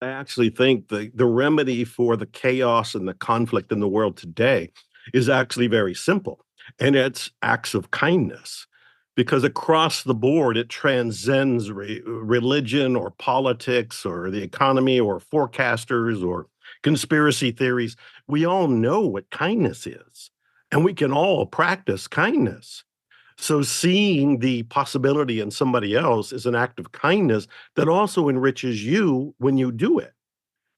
I actually think the remedy for the chaos and the conflict in the world today is actually very simple, and it's acts of kindness. Because across the board, it transcends religion or politics or the economy or forecasters or conspiracy theories. We all know what kindness is, and we can all practice kindness. So seeing the possibility in somebody else is an act of kindness that also enriches you when you do it.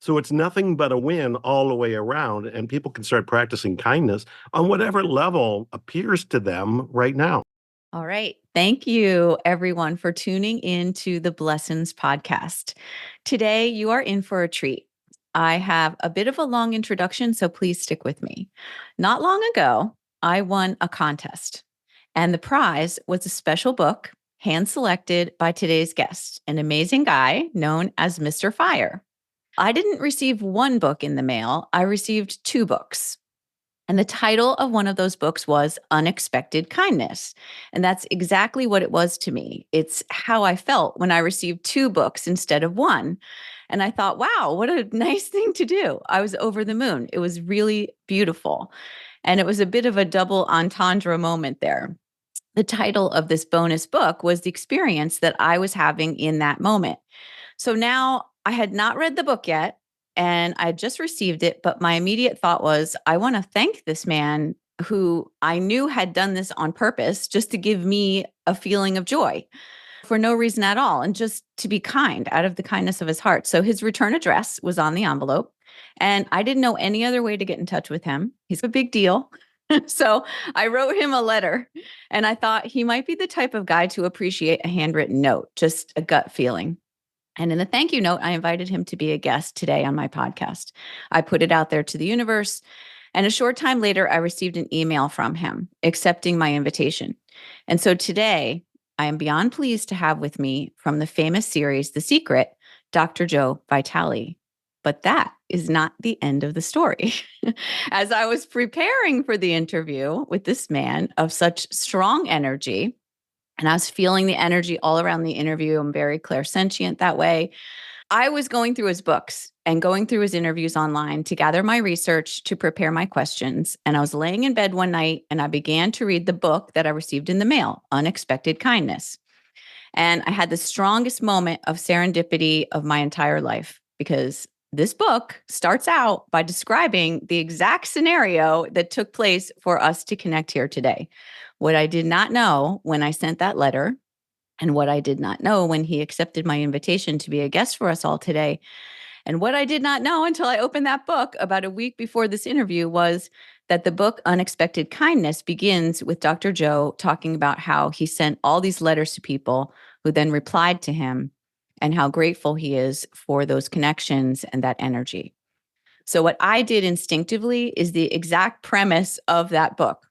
So it's nothing but a win all the way around, and people can start practicing kindness on whatever level appears to them right now. All right. Thank you, everyone, for tuning in to the Blessings podcast. Today, you are in for a treat. I have a bit of a long introduction, so please stick with me. Not long ago, I won a contest, and the prize was a special book hand selected by today's guest, an amazing guy known as Mr. Fire. I didn't receive one book in the mail, I received two books. And the title of one of those books was Unexpected Kindness. And that's exactly what it was to me. It's how I felt when I received two books instead of one. And I thought, wow, what a nice thing to do. I was over the moon. It was really beautiful. And it was a bit of a double entendre moment there. The title of this bonus book was the experience that I was having in that moment. So now I had not read the book yet and I had just received it, but my immediate thought was, I want to thank this man who I knew had done this on purpose just to give me a feeling of joy for no reason at all and just to be kind out of the kindness of his heart. So his return address was on the envelope and I didn't know any other way to get in touch with him. He's a big deal. So I wrote him a letter and I thought he might be the type of guy to appreciate a handwritten note, just a gut feeling. And in the thank you note, I invited him to be a guest today on my podcast. I put it out there to the universe. And a short time later, I received an email from him accepting my invitation. And so today, I am beyond pleased to have with me from the famous series, The Secret, Dr. Joe Vitale. But that is not the end of the story. As I was preparing for the interview with this man of such strong energy, and I was feeling the energy all around the interview. I'm very clairsentient that way. I was going through his books and going through his interviews online to gather my research to prepare my questions. And I was laying in bed one night and I began to read the book that I received in the mail, Unexpected Kindness. And I had the strongest moment of serendipity of my entire life because this book starts out by describing the exact scenario that took place for us to connect here today. What I did not know when I sent that letter, and what I did not know when he accepted my invitation to be a guest for us all today, and what I did not know until I opened that book about a week before this interview was that the book Unexpected Kindness begins with Dr. Joe talking about how he sent all these letters to people who then replied to him and how grateful he is for those connections and that energy. So, what I did instinctively is the exact premise of that book.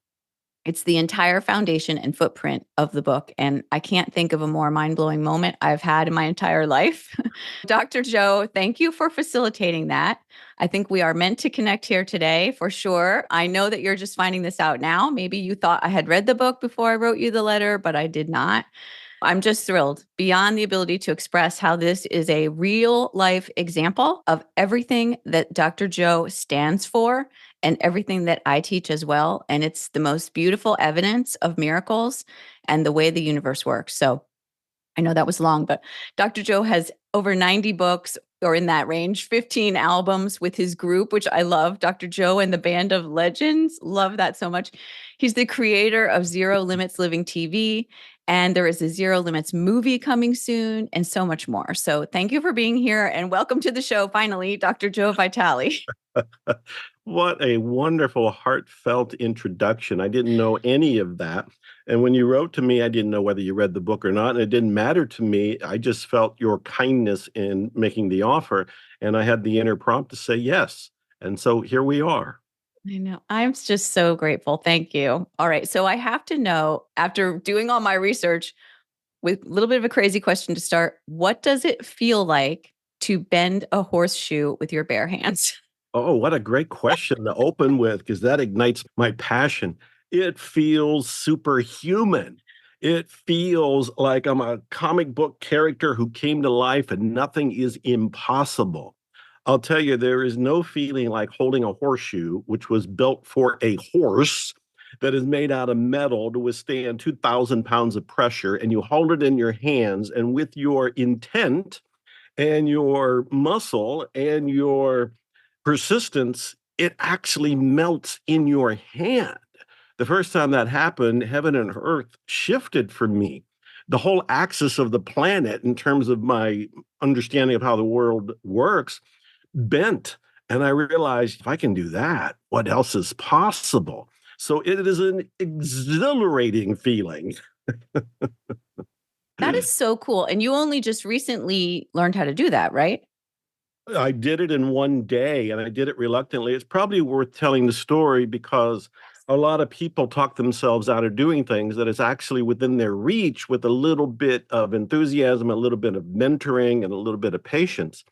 It's the entire foundation and footprint of the book. And I can't think of a more mind blowing moment I've had in my entire life. Dr. Joe, thank you for facilitating that. I think we are meant to connect here today for sure. I know that you're just finding this out now. Maybe you thought I had read the book before I wrote you the letter, but I did not. I'm just thrilled beyond the ability to express how this is a real life example of everything that Dr. Joe stands for and everything that I teach as well. And it's the most beautiful evidence of miracles and the way the universe works. So I know that was long, but Dr. Joe has over 90 books or in that range, 15 albums with his group, which I love. Dr. Joe and the Band of Legends. Love that so much. He's the creator of Zero Limits Living TV. And there is a Zero Limits movie coming soon and so much more. So thank you for being here and welcome to the show, finally, Dr. Joe Vitale. What a wonderful, heartfelt introduction. I didn't know any of that. And when you wrote to me, I didn't know whether you read the book or not. And it didn't matter to me. I just felt your kindness in making the offer. And I had the inner prompt to say yes. And so here we are. I know. I'm just so grateful. Thank you. All right. So I have to know, after doing all my research, with a little bit of a crazy question to start, what does it feel like to bend a horseshoe with your bare hands? Oh, what a great question to open with, because that ignites my passion. It feels superhuman. It feels like I'm a comic book character who came to life and nothing is impossible. I'll tell you, there is no feeling like holding a horseshoe, which was built for a horse that is made out of metal to withstand 2,000 pounds of pressure. And you hold it in your hands, and with your intent and your muscle and your persistence, it actually melts in your hand. The first time that happened, heaven and earth shifted for me. The whole axis of the planet, in terms of my understanding of how the world works, bent. And I realized if I can do that, what else is possible? So it is an exhilarating feeling. That is so cool. And you only just recently learned how to do that, right? I did it in one day and I did it reluctantly. It's probably worth telling the story because a lot of people talk themselves out of doing things that is actually within their reach with a little bit of enthusiasm, a little bit of mentoring, and a little bit of patience.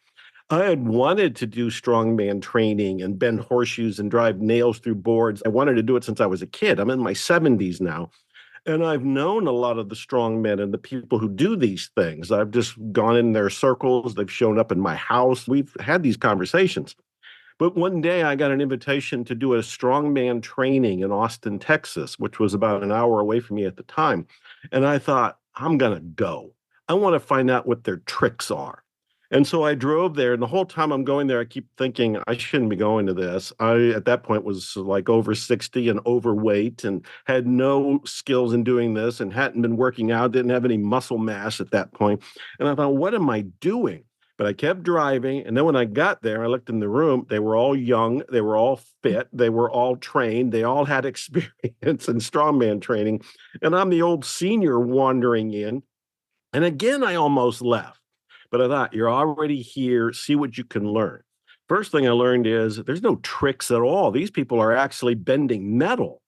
I had wanted to do strongman training and bend horseshoes and drive nails through boards. I wanted to do it since I was a kid. I'm in my 70s now. And I've known a lot of the strong men and the people who do these things. I've just gone in their circles. They've shown up in my house. We've had these conversations. But one day I got an invitation to do a strongman training in Austin, Texas, which was about an hour away from me at the time. And I thought, I'm going to go. I want to find out what their tricks are. And so I drove there, and the whole time I'm going there, I keep thinking I shouldn't be going to this. I, at that point, was like over 60 and overweight and had no skills in doing this and hadn't been working out, didn't have any muscle mass at that point. And I thought, what am I doing? But I kept driving. And then when I got there, I looked in the room. They were all young. They were all fit. They were all trained. They all had experience in strongman training. And I'm the old senior wandering in. And again, I almost left. But I thought, you're already here. See what you can learn. First thing I learned is there's no tricks at all. These people are actually bending metal.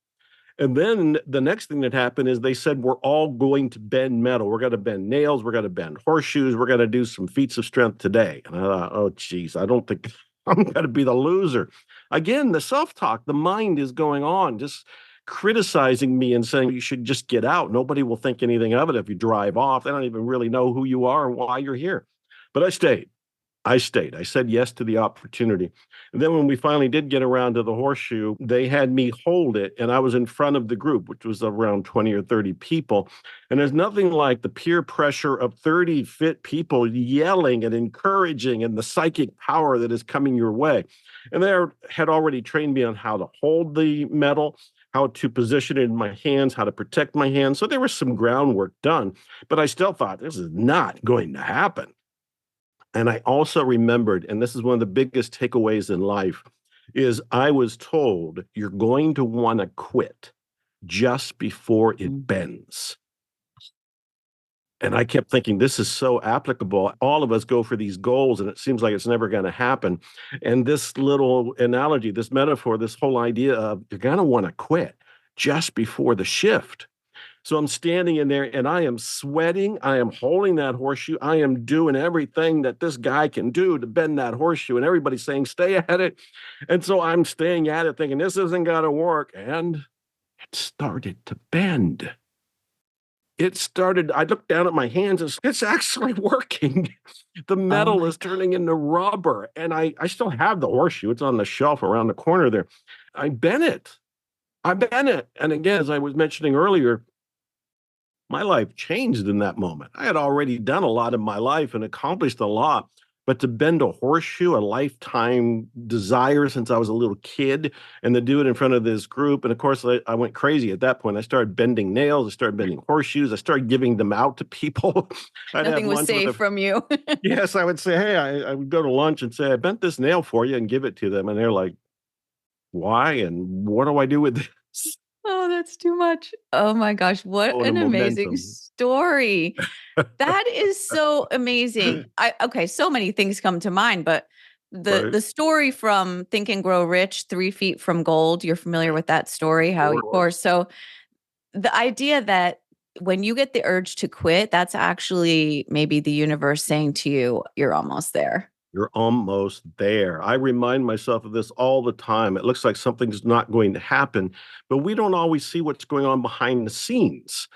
And then the next thing that happened is they said, we're all going to bend metal. We're going to bend nails. We're going to bend horseshoes. We're going to do some feats of strength today. And I thought, oh, geez, I don't think I'm going to be the loser. Again, the self-talk, the mind is going on, just criticizing me and saying you should just get out. Nobody will think anything of it if you drive off. They don't even really know who you are and why you're here. But I stayed. I stayed. I said yes to the opportunity. And then when we finally did get around to the horseshoe, they had me hold it, and I was in front of the group, which was around 20 or 30 people. And there's nothing like the peer pressure of 30 fit people yelling and encouraging and the psychic power that is coming your way. And they had already trained me on how to hold the metal, how to position it in my hands, how to protect my hands. So there was some groundwork done, but I still thought this is not going to happen. And I also remembered, and this is one of the biggest takeaways in life, is I was told you're going to want to quit just before it bends. And I kept thinking, this is so applicable. All of us go for these goals, and it seems like it's never going to happen. And this little analogy, this metaphor, this whole idea of you're going to want to quit just before the shift. So I'm standing in there and I am sweating. I am holding that horseshoe. I am doing everything that this guy can do to bend that horseshoe. And everybody's saying, stay at it. And so I'm staying at it thinking this isn't going to work. And it started to bend. It started, I looked down at my hands and it's actually working. The metal is turning into rubber. And I still have the horseshoe. It's on the shelf around the corner there. I bent it. I bent it. And again, as I was mentioning earlier, my life changed in that moment. I had already done a lot in my life and accomplished a lot, but to bend a horseshoe, a lifetime desire since I was a little kid, and to do it in front of this group. And of course, I went crazy at that point. I started bending nails. I started bending horseshoes. I started giving them out to people. I'd Nothing have was lunch safe from you. yes, I would say, hey, I would go to lunch and say, I bent this nail for you and give it to them. And they're like, why? And what do I do with this? Oh, that's too much. Oh my gosh, what Oh, the an amazing momentum. story. That is so amazing. Okay, so many things come to mind, but the Right. the story from Think and Grow Rich, 3 feet from gold, you're familiar with that story, how Sure. of course. So the idea that when you get the urge to quit, that's actually maybe the universe saying to you, you're almost there. You're almost there. I remind myself of this all the time. It looks like something's not going to happen, but we don't always see what's going on behind the scenes.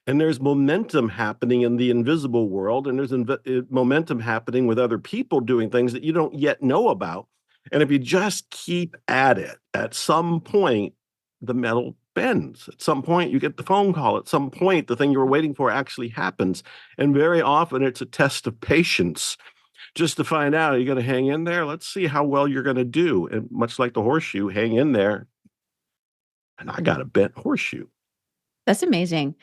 And there's momentum happening in the invisible world, and there's momentum happening with other people doing things that you don't yet know about. And if you just keep at it, at some point, the metal bends. At some point, you get the phone call. At some point, the thing you were waiting for actually happens. And very often, it's a test of patience just to find out, are you going to hang in there? Let's see how well you're going to do. And much like the horseshoe, hang in there. And I got a bent horseshoe. That's amazing.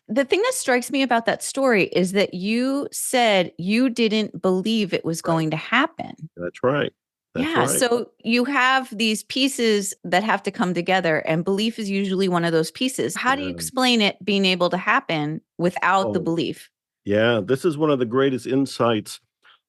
The thing that strikes me about that story is that you said you didn't believe it was Right. going to happen. That's right. That's Yeah. right. So you have these pieces that have to come together, and belief is usually one of those pieces. How do you Yeah. explain it being able to happen without the Oh, belief? yeah. This is one of the greatest insights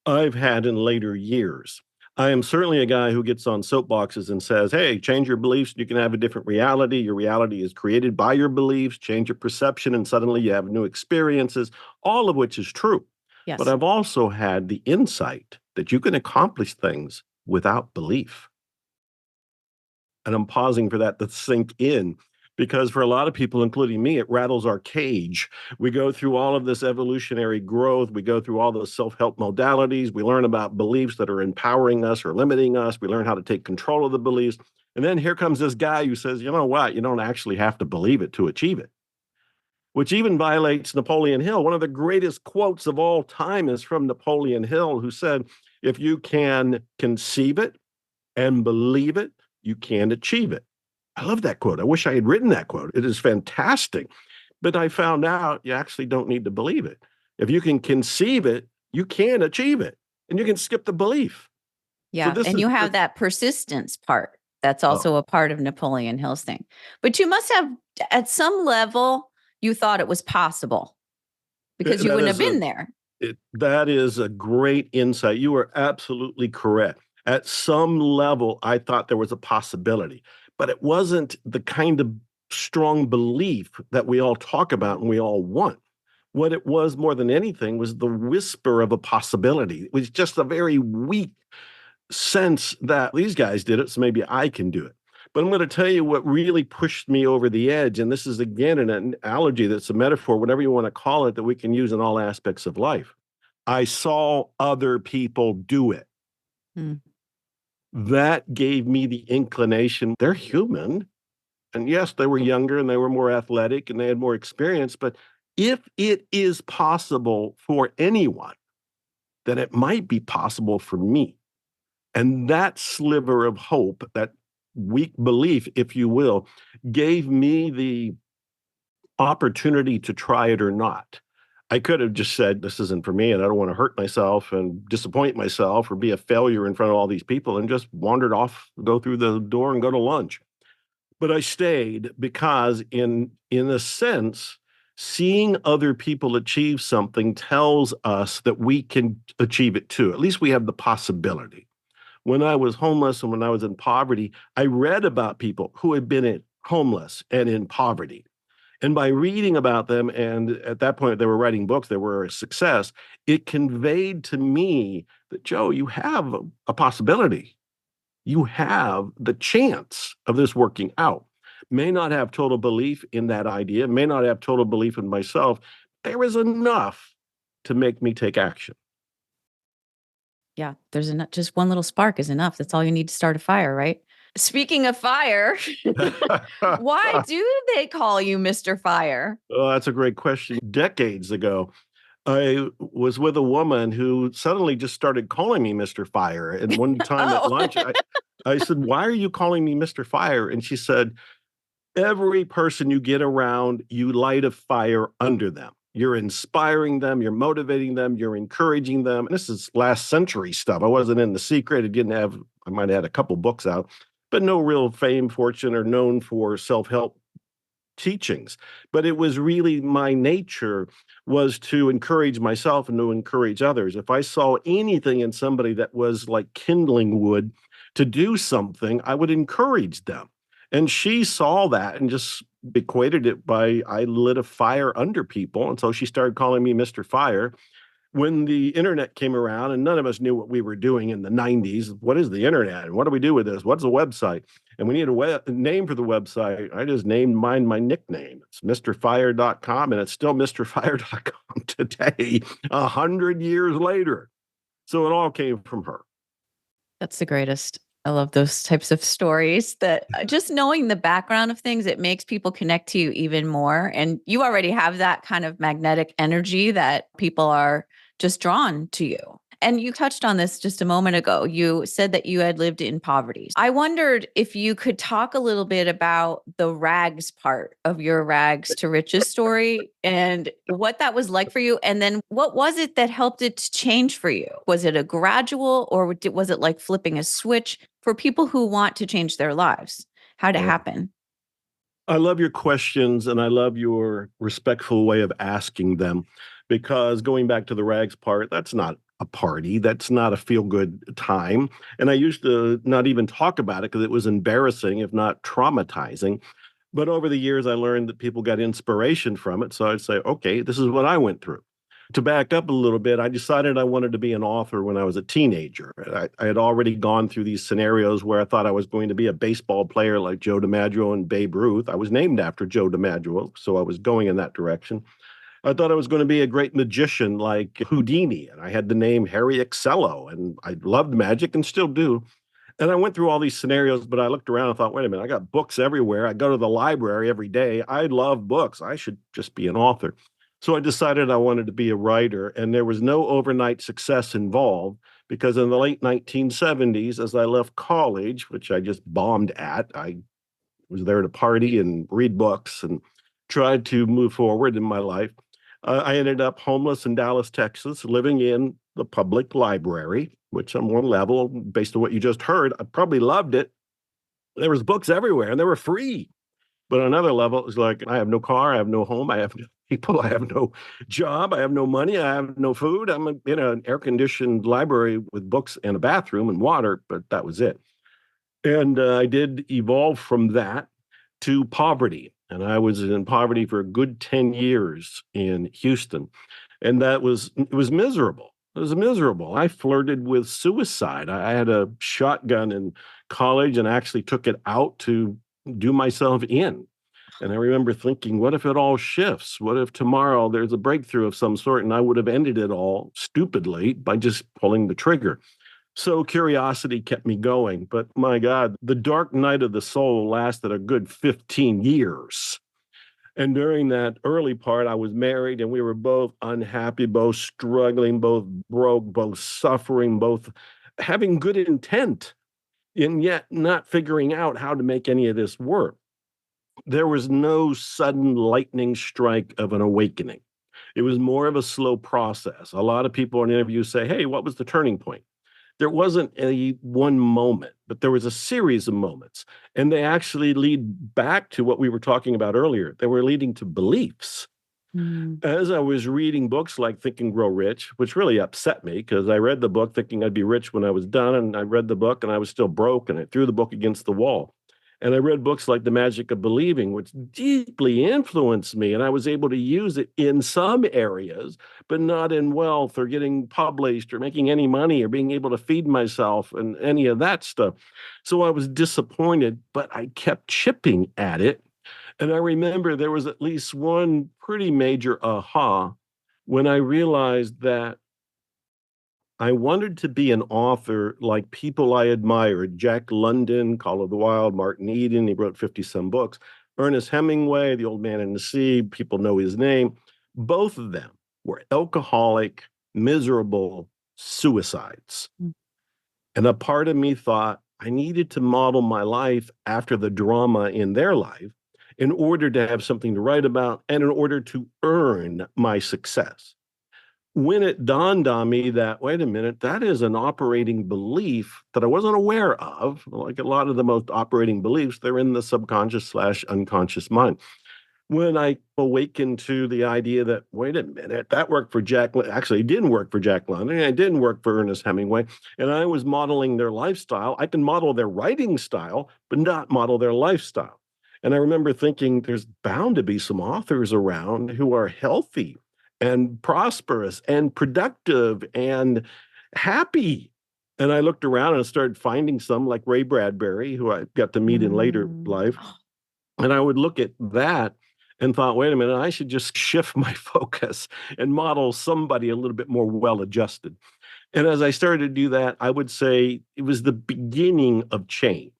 I've had in later years. I am certainly a guy who gets on soapboxes and says, hey, change your beliefs. You can have a different reality. Your reality is created by your beliefs. Change your perception, and suddenly you have new experiences, all of which is true. But Yes. I've also had the insight that you can accomplish things without belief. And I'm pausing for that to sink in because for a lot of people, including me, it rattles our cage. We go through all of this evolutionary growth. We go through all those self-help modalities. We learn about beliefs that are empowering us or limiting us. We learn how to take control of the beliefs. And then here comes this guy who says, you know what? You don't actually have to believe it to achieve it, which even violates Napoleon Hill. One of the greatest quotes of all time is from Napoleon Hill, who said, if you can conceive it and believe it, you can achieve it. I love that quote. I wish I had written that quote. It is fantastic. But I found out you actually don't need to believe it. If you can conceive it, you can achieve it, and you can skip the belief. So Yeah. this And is you the have that persistence part. That's oh, also a part of Napoleon Hill's thing. But you must have, at some level, you thought it was possible because you that wouldn't have is a been there. that is a great insight. You are absolutely correct. At some level, I thought there was a possibility, but it wasn't the kind of strong belief that we all talk about and we all want. What it was more than anything was the whisper of a possibility. It was just a very weak sense that these guys did it, so maybe I can do it. But I'm going to tell you what really pushed me over the edge. And this is, again, an analogy that's a metaphor, whatever you want to call it, that we can use in all aspects of life. I saw other people do it. Mm. That gave me the inclination. They're human. And yes, they were younger and they were more athletic and they had more experience. But if it is possible for anyone, then it might be possible for me. And that sliver of hope, that weak belief, if you will, gave me the opportunity to try it or not. I could have just said, this isn't for me, and I don't want to hurt myself and disappoint myself or be a failure in front of all these people, and just wandered off, go through the door and go to lunch. But I stayed because, in a sense, seeing other people achieve something tells us that we can achieve it too. At least we have the possibility. When I was homeless and when I was in poverty, I read about people who had been homeless and in poverty. And by reading about them, and at that point they were writing books, they were a success, it conveyed to me that, Joe, you have a possibility. You have the chance of this working out. May not have total belief in that idea, may not have total belief in myself. There is enough to make me take action. Yeah. There's enough, just one little spark is enough. That's all you need to start a fire, right? Speaking of fire, why do they call you Mr. Fire? Oh, that's a great question. Decades ago, I was with a woman who suddenly just started calling me Mr. Fire. And one time at Oh, lunch, I said, why are you calling me Mr. Fire? And she said, every person you get around, you light a fire under them. You're inspiring them, you're motivating them, you're encouraging them. And this is last century stuff. I wasn't in The Secret. I might have had a couple books out, but no real fame, fortune, or known for self-help teachings. But it was really my nature was to encourage myself and to encourage others. If I saw anything in somebody that was like kindling wood to do something, I would encourage them. And she saw that and just equated it by I lit a fire under people. And so she started calling me Mr. Fire. when the internet came around, and none of us knew what we were doing in the 90s. What is the internet? And what do we do with this? What's a website? And we need a name for the website. I just named mine my nickname. It's MrFire.com, and it's still MrFire.com today, 100 years later. So it all came from her. That's the greatest. I love those types of stories that just knowing the background of things, it makes people connect to you even more. And you already have that kind of magnetic energy that people are just drawn to you. And you touched on this just a moment ago. You said that you had lived in poverty. I wondered if you could talk a little bit about the rags part of your rags to riches story and what that was like for you. And then what was it that helped it to change for you? Was it a gradual or was it like flipping a switch for people who want to change their lives? How'd it happen? I love your questions and I love your respectful way of asking them, because going back to the rags part, that's not a party. That's not a feel good time. And I used to not even talk about it because it was embarrassing, if not traumatizing. But over the years, I learned that people got inspiration from it. So I'd say, okay, this is what I went through. To back up a little bit, I decided I wanted to be an author when I was a teenager. I had already gone through these scenarios where I thought I was going to be a baseball player like Joe DiMaggio and Babe Ruth. I was named after Joe DiMaggio, so I was going in that direction. I thought I was going to be a great magician like Houdini, and I had the name Harry Excello, and I loved magic and still do. And I went through all these scenarios, but I looked around and thought, wait a minute, I got books everywhere. I go to the library every day. I love books. I should just be an author. So I decided I wanted to be a writer, and there was no overnight success involved because in the late 1970s, as I left college, which I just bombed at, I was there to party and read books and tried to move forward in my life. I ended up homeless in Dallas, Texas, living in the public library, which on one level, based on what you just heard, I probably loved it. There was books everywhere and they were free. But on another level, it was like, I have no car, I have no home, I have no people, I have no job, I have no money, I have no food. I'm in an air-conditioned library with books and a bathroom and water, but that was it. And I did evolve from that to poverty. And I was in poverty for a good 10 years in Houston. And it was miserable. It was miserable. I flirted with suicide. I had a shotgun in college and actually took it out to do myself in. And I remember thinking, what if it all shifts? What if tomorrow there's a breakthrough of some sort? And I would have ended it all stupidly by just pulling the trigger. So curiosity kept me going. But my God, the dark night of the soul lasted a good 15 years. And during that early part, I was married and we were both unhappy, both struggling, both broke, both suffering, both having good intent, and yet not figuring out how to make any of this work. There was no sudden lightning strike of an awakening. It was more of a slow process. A lot of people in interviews say, hey, what was the turning point? There wasn't a one moment, but there was a series of moments. And they actually lead back to what we were talking about earlier. They were leading to beliefs. As I was reading books like Think and Grow Rich, which really upset me because I read the book thinking I'd be rich when I was done, and I read the book and I was still broke, and I threw the book against the wall. And I read books like The Magic of Believing, which deeply influenced me, and I was able to use it in some areas, but not in wealth or getting published or making any money or being able to feed myself and any of that stuff. So I was disappointed, but I kept chipping at it. And I remember there was at least one pretty major aha when I realized that I wanted to be an author like people I admired: Jack London, Call of the Wild, Martin Eden, he wrote 50 some books, Ernest Hemingway, The Old Man and the Sea, people know his name. Both of them were alcoholic, miserable suicides. And a part of me thought I needed to model my life after the drama in their life in order to have something to write about and in order to earn my success. When it dawned on me that, wait a minute, that is an operating belief that I wasn't aware of, like a lot of the most operating beliefs, they're in the subconscious/unconscious mind. When I awakened to the idea that, wait a minute, that worked for actually, it didn't work for Jack London, and it didn't work for Ernest Hemingway, and I was modeling their lifestyle. I can model their writing style, but not model their lifestyle. And I remember thinking there's bound to be some authors around who are healthy and prosperous and productive and happy. And I looked around and started finding some like Ray Bradbury, who I got to meet in later Mm. life. And I would look at that and thought, wait a minute, I should just shift my focus and model somebody a little bit more well adjusted. And as I started to do that, I would say it was the beginning of change.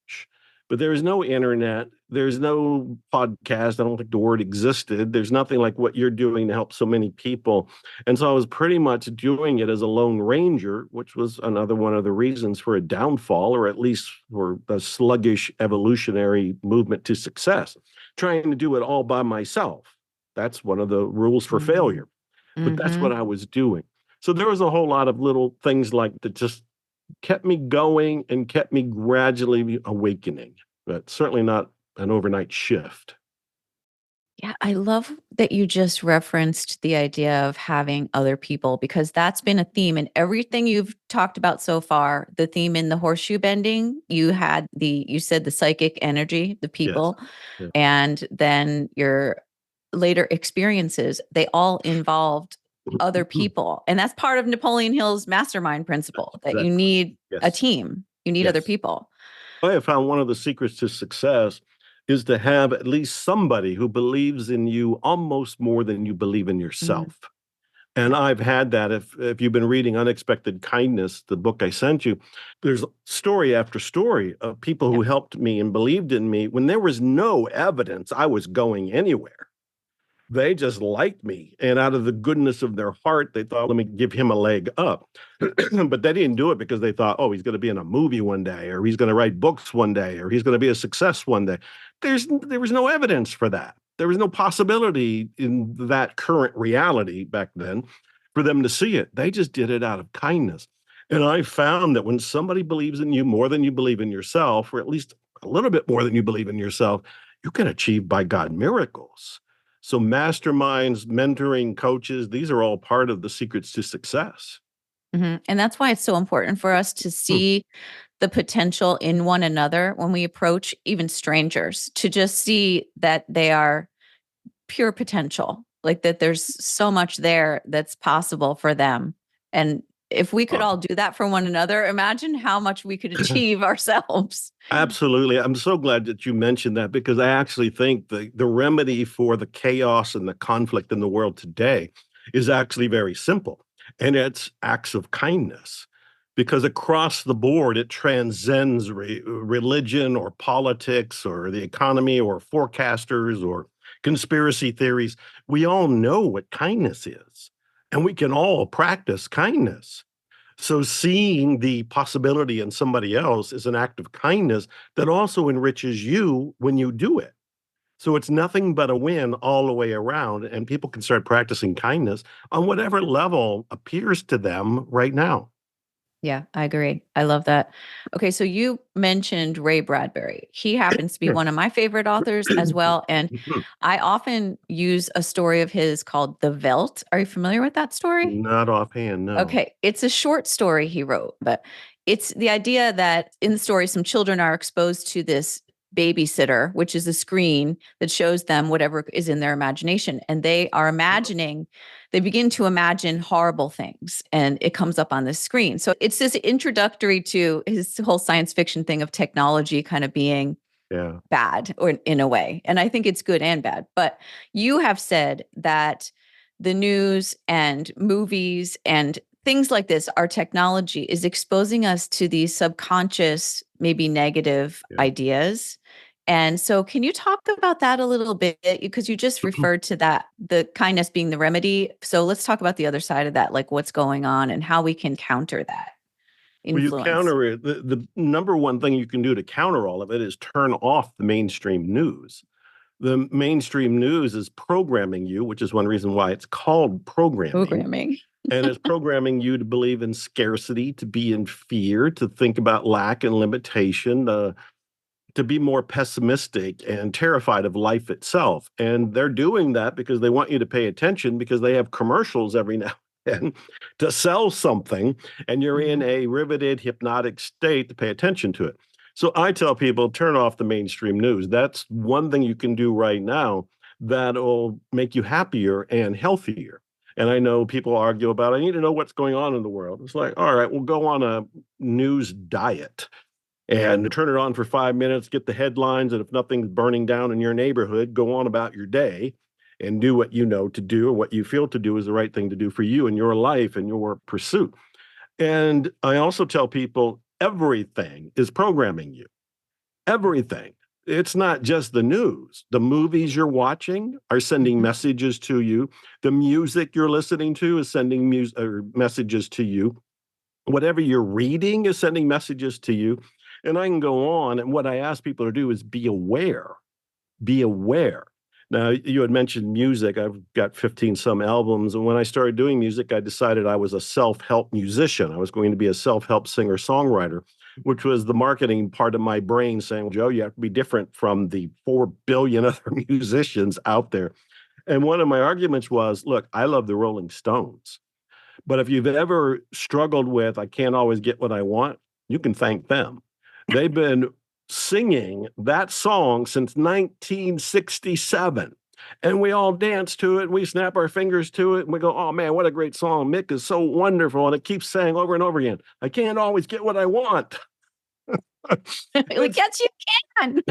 But there is no internet, there's no podcast. I don't think the word existed. There's nothing like what you're doing to help so many people. And so I was pretty much doing it as a lone ranger, which was another one of the reasons for a downfall, or at least for the sluggish evolutionary movement to success, trying to do it all by myself. That's one of the rules for Mm. failure. But that's Mm-hmm. what I was doing. So there was a whole lot of little things like that just kept me going and kept me gradually awakening, but certainly not an overnight shift. Yeah, I love that you just referenced the idea of having other people because that's been a theme in everything you've talked about so far. The theme in the horseshoe bending, you said the psychic energy, the Yes. people, Yeah. and then your later experiences, they all involved other people. And that's part of Napoleon Hill's mastermind principle that you Exactly. need a Yes. team, you need other Yes. people. I have found one of the secrets to success is to have at least somebody who believes in you almost more than you believe in Mm, yourself. And yeah. I've had that. If you've been reading Unexpected Kindness, the book I sent you, there's story after story of people Yeah. who helped me and believed in me when there was no evidence I was going anywhere. They just liked me. And out of the goodness of their heart, they thought, let me give him a leg up. But they didn't do it because they thought, oh, he's going to be in a movie one day, or he's going to write books one day, or he's going to be a success one day. There was no evidence for that. There was no possibility in that current reality back then for them to see it. They just did it out of kindness. And I found that when somebody believes in you more than you believe in yourself, or at least a little bit more than you believe in yourself, you can achieve by God miracles. So masterminds, mentoring, coaches, these are all part of the secrets to success. Mhm. And that's why it's so important for us to Hmm. see the potential in one another when we approach even strangers, to just see that they are pure potential, like that there's so much there that's possible for them. And if we could Wow. all do that for one another, imagine how much we could achieve ourselves. Absolutely. I'm so glad that you mentioned that because I actually think the remedy for the chaos and the conflict in the world today is actually very simple. And it's acts of kindness. Because across the board, it transcends religion or politics or the economy or forecasters or conspiracy theories. We all know what kindness is, and we can all practice kindness. So seeing the possibility in somebody else is an act of kindness that also enriches you when you do it. So it's nothing but a win all the way around, and people can start practicing kindness on whatever level appears to them right now. Yeah, I agree. I love that. Okay, so you mentioned Ray Bradbury. He happens to be one of my favorite authors as well. And I often use a story of his called The Veld. Are you familiar with that story? Not offhand, no. Okay, it's a short story he wrote, but it's the idea that in the story, some children are exposed to this babysitter, which is a screen that shows them whatever is in their imagination. And they begin to imagine horrible things, and it comes up on the screen. So it's this introductory to his whole science fiction thing of technology kind of being Yeah. bad, or in a way. And I think it's good and bad. But you have said that the news and movies and things like this, our technology is exposing us to these subconscious, maybe negative Yeah. ideas. And so, can you talk about that a little bit? Because you just referred to that, the kindness being the remedy. So, let's talk about the other side of that, like what's going on and how we can counter that Well, you influence. counter it. The number one thing you can do to counter all of it is turn off the mainstream news. The mainstream news is programming you, which is one reason why it's called programming. Programming. And it's programming you to believe in scarcity, to be in fear, to think about lack and limitation, to be more pessimistic and terrified of life itself. And they're doing that because they want you to pay attention because they have commercials every now and then to sell something, and you're in Mhm. a riveted, hypnotic state to pay attention to it. So I tell people turn off the mainstream news. That's one thing you can do right now that'll make you happier and healthier. And I know people argue about, I need to know what's going on in the world. It's like, all right, we'll go on a news diet and turn it on for 5 minutes, get the headlines. And if nothing's burning down in your neighborhood, go on about your day and do what you know to do, or what you feel to do is the right thing to do for you in your life and your pursuit. And I also tell people everything is programming you. Everything. It's not just the news. The movies you're watching are sending messages to you. The music you're listening to is sending messages to you. Whatever you're reading is sending messages to you. And I can go on. And what I ask people to do is be aware. Be aware. Now, you had mentioned music. I've got 15 some albums. And when I started doing music, I decided I was a self-help musician. I was going to be a self-help singer-songwriter, which was the marketing part of my brain saying, Joe, you have to be different from the 4 billion other musicians out there. And one of my arguments was, look, I love the Rolling Stones. But if you've ever struggled with, I can't always get what I want, you can thank them. They've been singing that song since 1967. And we all dance to it. We snap our fingers to it. And we go, oh, man, what a great song. Mick is so wonderful. And it keeps saying over and over again, I can't always get what I want. Like, yes, you can.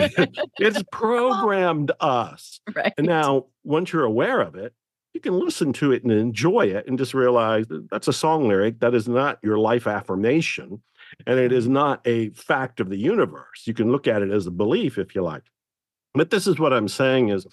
It's programmed us. Right. And now, once you're aware of it, you can listen to it and enjoy it and just realize that that's a song lyric. That is not your life affirmation. And it is not a fact of the universe. You can look at it as a belief if you like. But this is what I'm saying is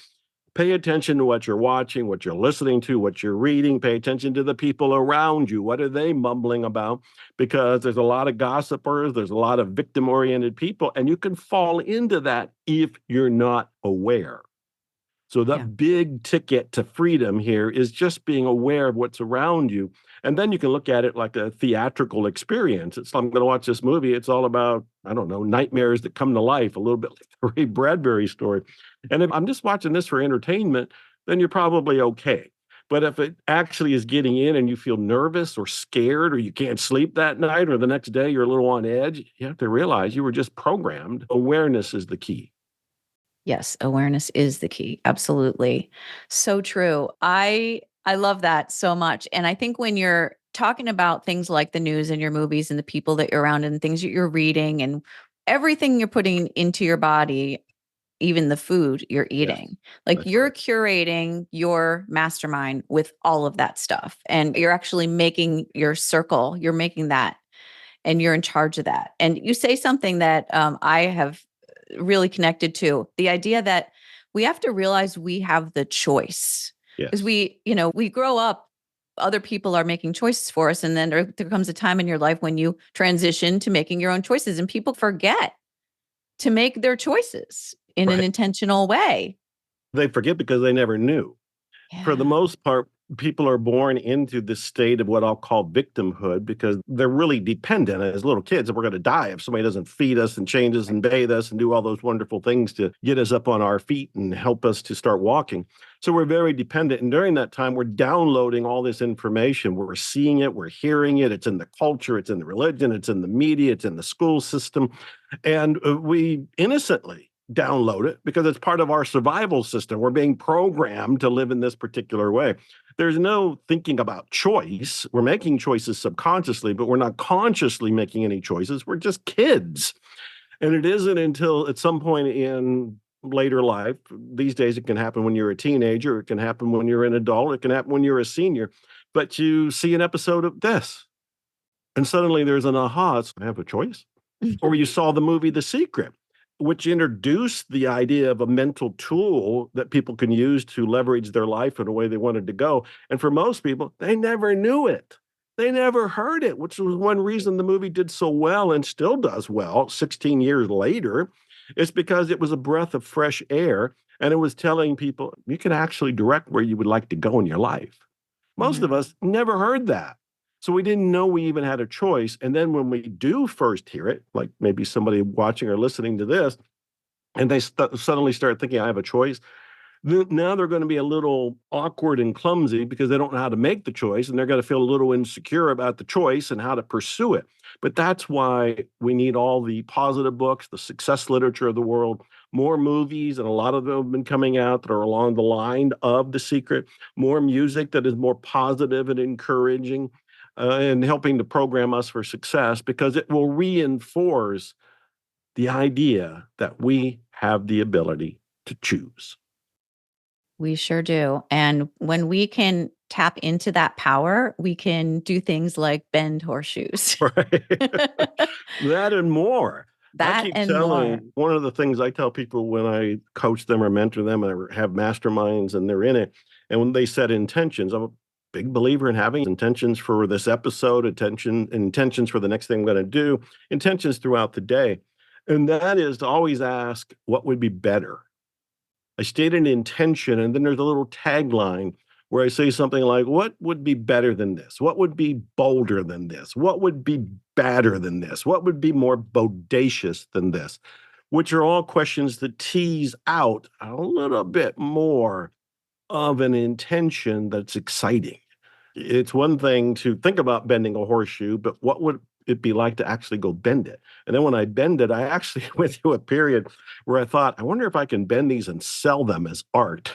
pay attention to what you're watching, what you're listening to, what you're reading. Pay attention to the people around you. What are they mumbling about? Because there's a lot of gossipers. There's a lot of victim-oriented people. And you can fall into that if you're not aware. So the big ticket to freedom here is just being aware of what's around you. And then you can look at it like a theatrical experience. It's like, I'm going to watch this movie. It's all about, I don't know, nightmares that come to life, a little bit like the Ray Bradbury story. And if I'm just watching this for entertainment, then you're probably okay. But if it actually is getting in and you feel nervous or scared or you can't sleep that night or the next day you're a little on edge, you have to realize you were just programmed. Awareness is the key. Yes, awareness is the key. Absolutely. So true. I love that so much. And I think when you're talking about things like the news and your movies and the people that you're around and things that you're reading and everything you're putting into your body, even the food you're eating, like you're right. curating your mastermind with all of that stuff. And you're actually making your circle, you're making that, and you're in charge of that. And you say something that I have really connected to, the idea that we have to realize we have the choice. Because we grow up, other people are making choices for us. And then there comes a time in your life when you transition to making your own choices, and people forget to make their choices in an intentional way. They forget because they never knew. For the most part, people are born into this state of what I'll call victimhood because they're really dependent as little kids. And we're going to die if somebody doesn't feed us and change us and bathe us and do all those wonderful things to get us up on our feet and help us to start walking. So we're very dependent. And during that time, we're downloading all this information. We're seeing it, we're hearing it. It's in the culture, it's in the religion, it's in the media, it's in the school system. And we innocently download it because it's part of our survival system. We're being programmed to live in this particular way. There's no thinking about choice. We're making choices subconsciously, but we're not consciously making any choices. We're just kids. And it isn't until at some point in later life, these days it can happen when you're a teenager, it can happen when you're an adult, it can happen when you're a senior, but you see an episode of this and suddenly there's an aha, I have a choice. Or you saw the movie The Secret, which introduced the idea of a mental tool that people can use to leverage their life in a way they wanted to go. And for most people, they never knew it. They never heard it, which was one reason the movie did so well and still does well 16 years later. It's because it was a breath of fresh air and it was telling people you can actually direct where you would like to go in your life. Most of us never heard that. So we didn't know we even had a choice. And then when we do first hear it, like maybe somebody watching or listening to this, and they suddenly start thinking, I have a choice. Now they're going to be a little awkward and clumsy because they don't know how to make the choice, and they're going to feel a little insecure about the choice and how to pursue it. But that's why we need all the positive books, the success literature of the world, more movies, and a lot of them have been coming out that are along the line of The Secret, more music that is more positive and encouraging, and helping to program us for success, because it will reinforce the idea that we have the ability to choose. We sure do. And when we can tap into that power, we can do things like bend horseshoes. Right. That and more. I That keep and more. telling one of the things I tell people when I coach them or mentor them or have masterminds and they're in it, and when they set intentions, I'm a big believer in having intentions for this episode, intentions for the next thing I'm going to do, intentions throughout the day. And that is to always ask what would be better. I state an intention, and then there's a little tagline where I say something like, what would be better than this? What would be bolder than this? What would be badder than this? What would be more bodacious than this? Which are all questions that tease out a little bit more of an intention that's exciting. It's one thing to think about bending a horseshoe, but what would it be like to actually go bend it? And then when I bend it, I actually went through a period where I thought, I wonder if I can bend these and sell them as art.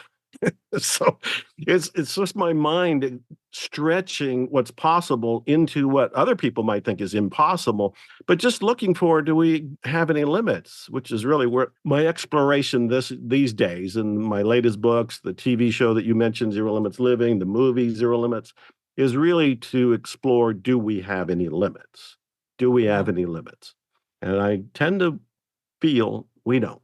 So it's just my mind stretching what's possible into what other people might think is impossible, but just looking for, do we have any limits? Which is really where my exploration these days, in my latest books, the TV show that you mentioned, Zero Limits Living, the movie Zero Limits, is really to explore, do we have any limits? Do we have any limits? And I tend to feel we don't.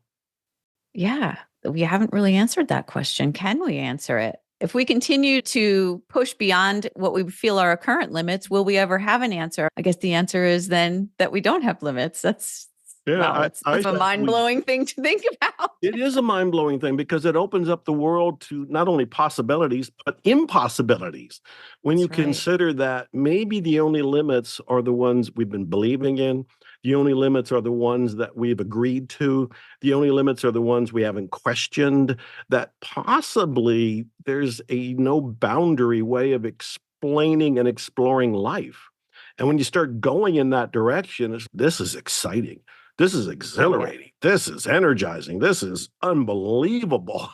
Yeah, we haven't really answered that question. Can we answer it? If we continue to push beyond what we feel are our current limits, will we ever have an answer? I guess the answer is then that we don't have limits. That's Yeah, wow, that's I a actually mind-blowing thing to think about. it is a mind-blowing thing because it opens up the world to not only possibilities, but impossibilities. When you That's right. consider that maybe the only limits are the ones we've been believing in, the only limits are the ones that we've agreed to, the only limits are the ones we haven't questioned, that possibly there's a no boundary way of explaining and exploring life. And when you start going in that direction, this is exciting. This is Oh yeah. exhilarating. This is energizing. This is unbelievable.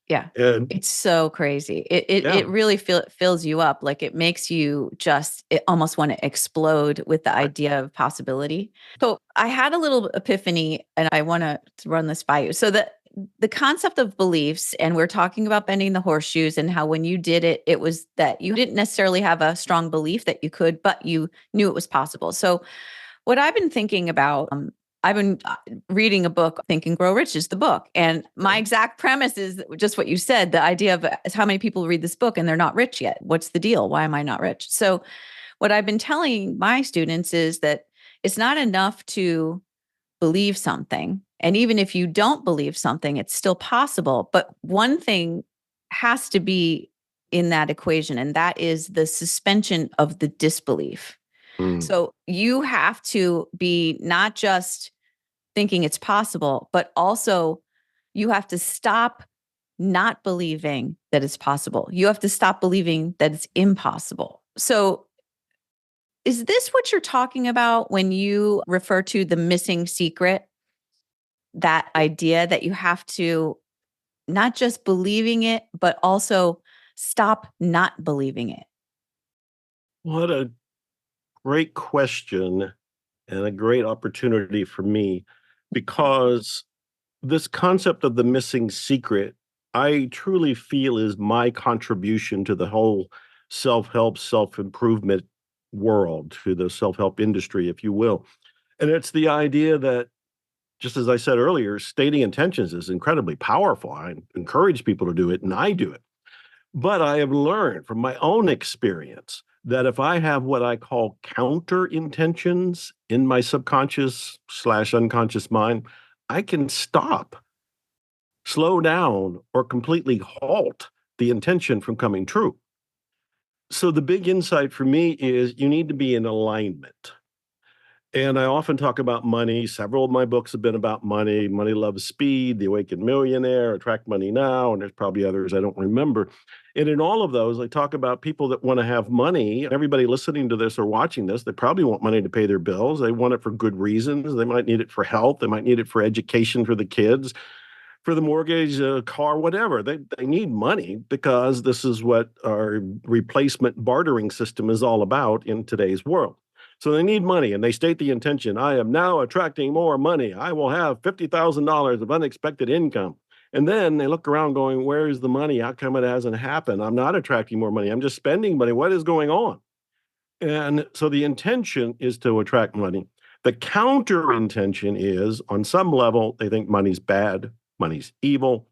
Yeah. And It's so crazy. It yeah, really fills you up. Like it makes you just almost want to explode with the right. idea of possibility. So I had a little epiphany and I want to run this by you. So the concept of beliefs, and we're talking about bending the horseshoes and how when you did it, it was that you didn't necessarily have a strong belief that you could, but you knew it was possible. So what I've been thinking about, I've been reading a book, Think and Grow Rich is the book. And my exact premise is just what you said. The idea of how many people read this book and they're not rich yet. What's the deal? Why am I not rich? So, what I've been telling my students is that it's not enough to believe something. And even if you don't believe something, it's still possible. But one thing has to be in that equation, and that is the suspension of the disbelief. Mm. So you have to be not just thinking it's possible, but also you have to stop not believing that it's possible. You have to stop believing that it's impossible. So, is this what you're talking about when you refer to the missing secret? That idea that you have to not just believing it, but also stop not believing it. What a great question and a great opportunity for me, because this concept of the missing secret, I truly feel is my contribution to the whole self-help, self-improvement world, to the self-help industry, if you will. And it's the idea that, just as I said earlier, stating intentions is incredibly powerful. I encourage people to do it, and I do it. But I have learned from my own experience that if I have what I call counter intentions in my subconscious slash unconscious mind, I can stop, slow down, or completely halt the intention from coming true. So the big insight for me is you need to be in alignment. And I often talk about money. Several of my books have been about money. Money Loves Speed, The Awakened Millionaire, Attract Money Now, and there's probably others I don't remember. And in all of those, I talk about people that want to have money. Everybody listening to this or watching this, they probably want money to pay their bills. They want it for good reasons. They might need it for health. They might need it for education for the kids, for the mortgage, car, whatever. They need money because this is what our replacement bartering system is all about in today's world. So they need money, and they state the intention. I am now attracting more money. I will have $50,000 of unexpected income. And then they look around going, where's the money? How come it hasn't happened? I'm not attracting more money. I'm just spending money. What is going on? And so the intention is to attract money. The counter intention is, on some level, they think money's bad, money's evil,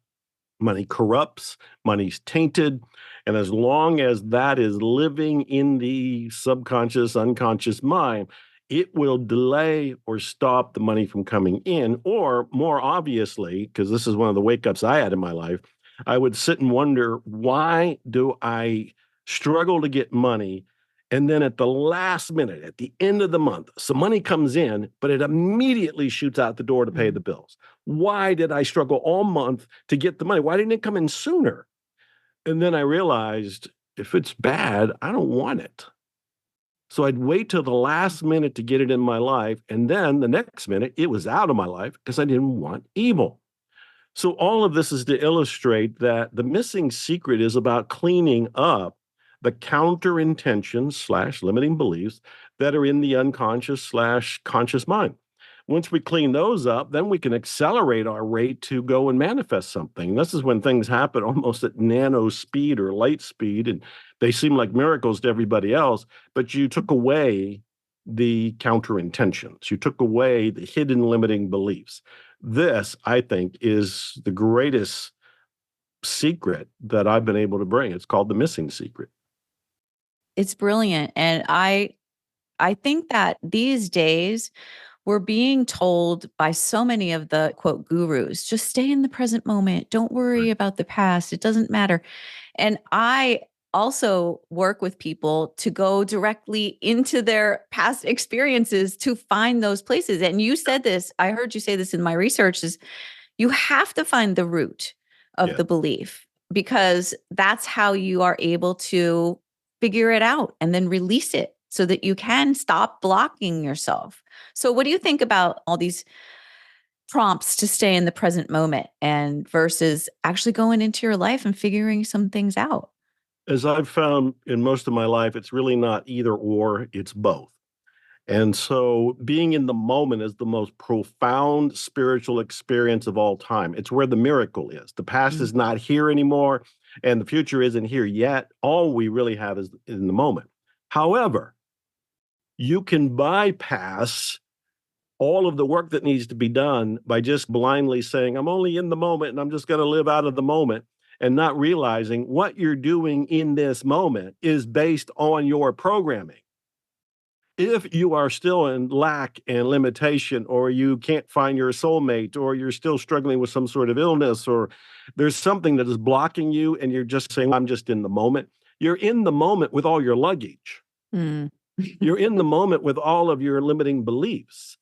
money corrupts, money's tainted. And as long as that is living in the subconscious, unconscious mind, it will delay or stop the money from coming in. Or more obviously, because this is one of the wake ups I had in my life, I would sit and wonder, why do I struggle to get money? And then at the last minute, at the end of the month, some money comes in, but it immediately shoots out the door to pay the bills. Why did I struggle all month to get the money? Why didn't it come in sooner? And then I realized, if it's bad, I don't want it. So I'd wait till the last minute to get it in my life. And then the next minute, it was out of my life because I didn't want evil. So all of this is to illustrate that the missing secret is about cleaning up the counter intentions / limiting beliefs that are in the unconscious / conscious mind. Once we clean those up, then we can accelerate our rate to go and manifest something. This is when things happen almost at nano speed or light speed, and they seem like miracles to everybody else, but you took away the counter intentions. You took away the hidden limiting beliefs. This, I think, is the greatest secret that I've been able to bring. It's called the missing secret. It's brilliant. And I think that these days we're being told by so many of the quote gurus, just stay in the present moment. Don't worry about the past. It doesn't matter. And I also work with people to go directly into their past experiences to find those places. And you said this, I heard you say this in my research, is you have to find the root of Yeah. the belief, because that's how you are able to figure it out and then release it so that you can stop blocking yourself. So what do you think about all these prompts to stay in the present moment and versus actually going into your life and figuring some things out? As I've found in most of my life, it's really not either or, it's both. And so being in the moment is the most profound spiritual experience of all time. It's where the miracle is. The past is not here anymore, and the future isn't here yet. All we really have is in the moment. However, you can bypass all of the work that needs to be done by just blindly saying, I'm only in the moment and I'm just going to live out of the moment, and not realizing what you're doing in this moment is based on your programming. If you are still in lack and limitation, or you can't find your soulmate, or you're still struggling with some sort of illness, or there's something that is blocking you, and you're just saying, I'm just in the moment, you're in the moment with all your luggage. Mm. You're in the moment with all of your limiting beliefs.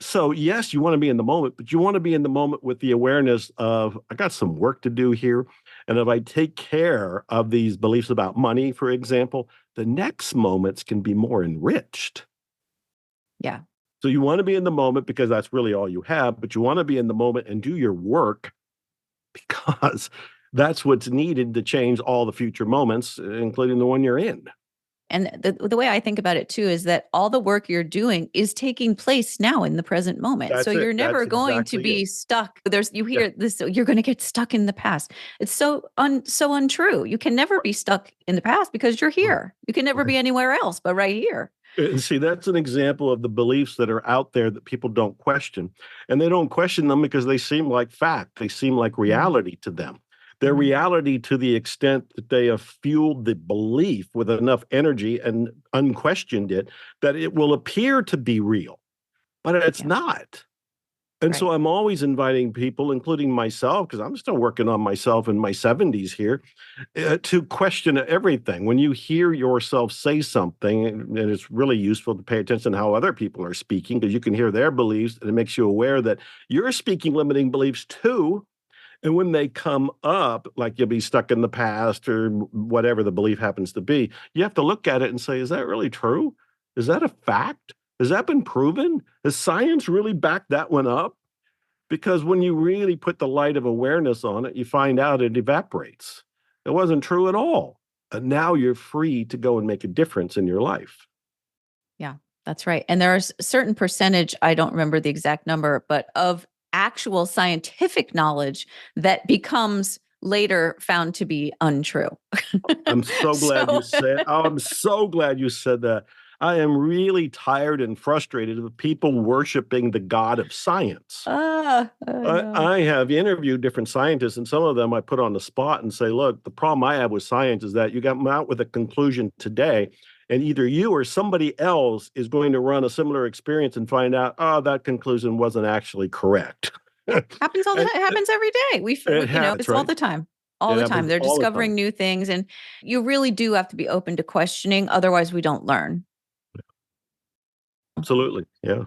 So, yes, you want to be in the moment, but you want to be in the moment with the awareness of, I got some work to do here. And if I take care of these beliefs about money, for example, the next moments can be more enriched. Yeah. So you want to be in the moment because that's really all you have, but you want to be in the moment and do your work because that's what's needed to change all the future moments, including the one you're in. And the way I think about it too is that all the work you're doing is taking place now in the present moment. So That's it. you're never That's going to exactly be it. stuck. You Yeah. hear this, you're going to get stuck in the past. It's so untrue. You can never be stuck in the past because you're Right. here. You can never Right. be anywhere else but right here. And see, that's an example of the beliefs that are out there that people don't question. And they don't question them because they seem like fact. They seem like reality to them. They're Mhm. reality to the extent that they have fueled the belief with enough energy and unquestioned it, that it will appear to be real, but it's Yeah. not. And Right. so I'm always inviting people, including myself, because I'm still working on myself in my 70s here, to question everything. When you hear yourself say something, and it's really useful to pay attention to how other people are speaking, because you can hear their beliefs, and it makes you aware that you're speaking limiting beliefs too. And when they come up, like you'll be stuck in the past or whatever the belief happens to be, you have to look at it and say, is that really true? Is that a fact? Has that been proven? Has science really backed that one up? Because when you really put the light of awareness on it, you find out it evaporates. It wasn't true at all. And now you're free to go and make a difference in your life. Yeah, that's right. And there's a certain percentage, I don't remember the exact number, but of actual scientific knowledge that becomes later found to be untrue. I'm so glad you So, said, oh, I'm so glad you said that. I am really tired and frustrated with people worshiping the God of science. I know. I have interviewed different scientists, and some of them I put on the spot and say, look, the problem I have with science is that you got them out with a conclusion today, and either you or somebody else is going to run a similar experience and find out, oh, that conclusion wasn't actually correct. Happens all the And time. It happens every day. it It's happens, all right? the time. All It the time. happens They're all the discovering time. new things, and you really do have to be open to questioning. Otherwise, we don't learn. Absolutely. Yeah.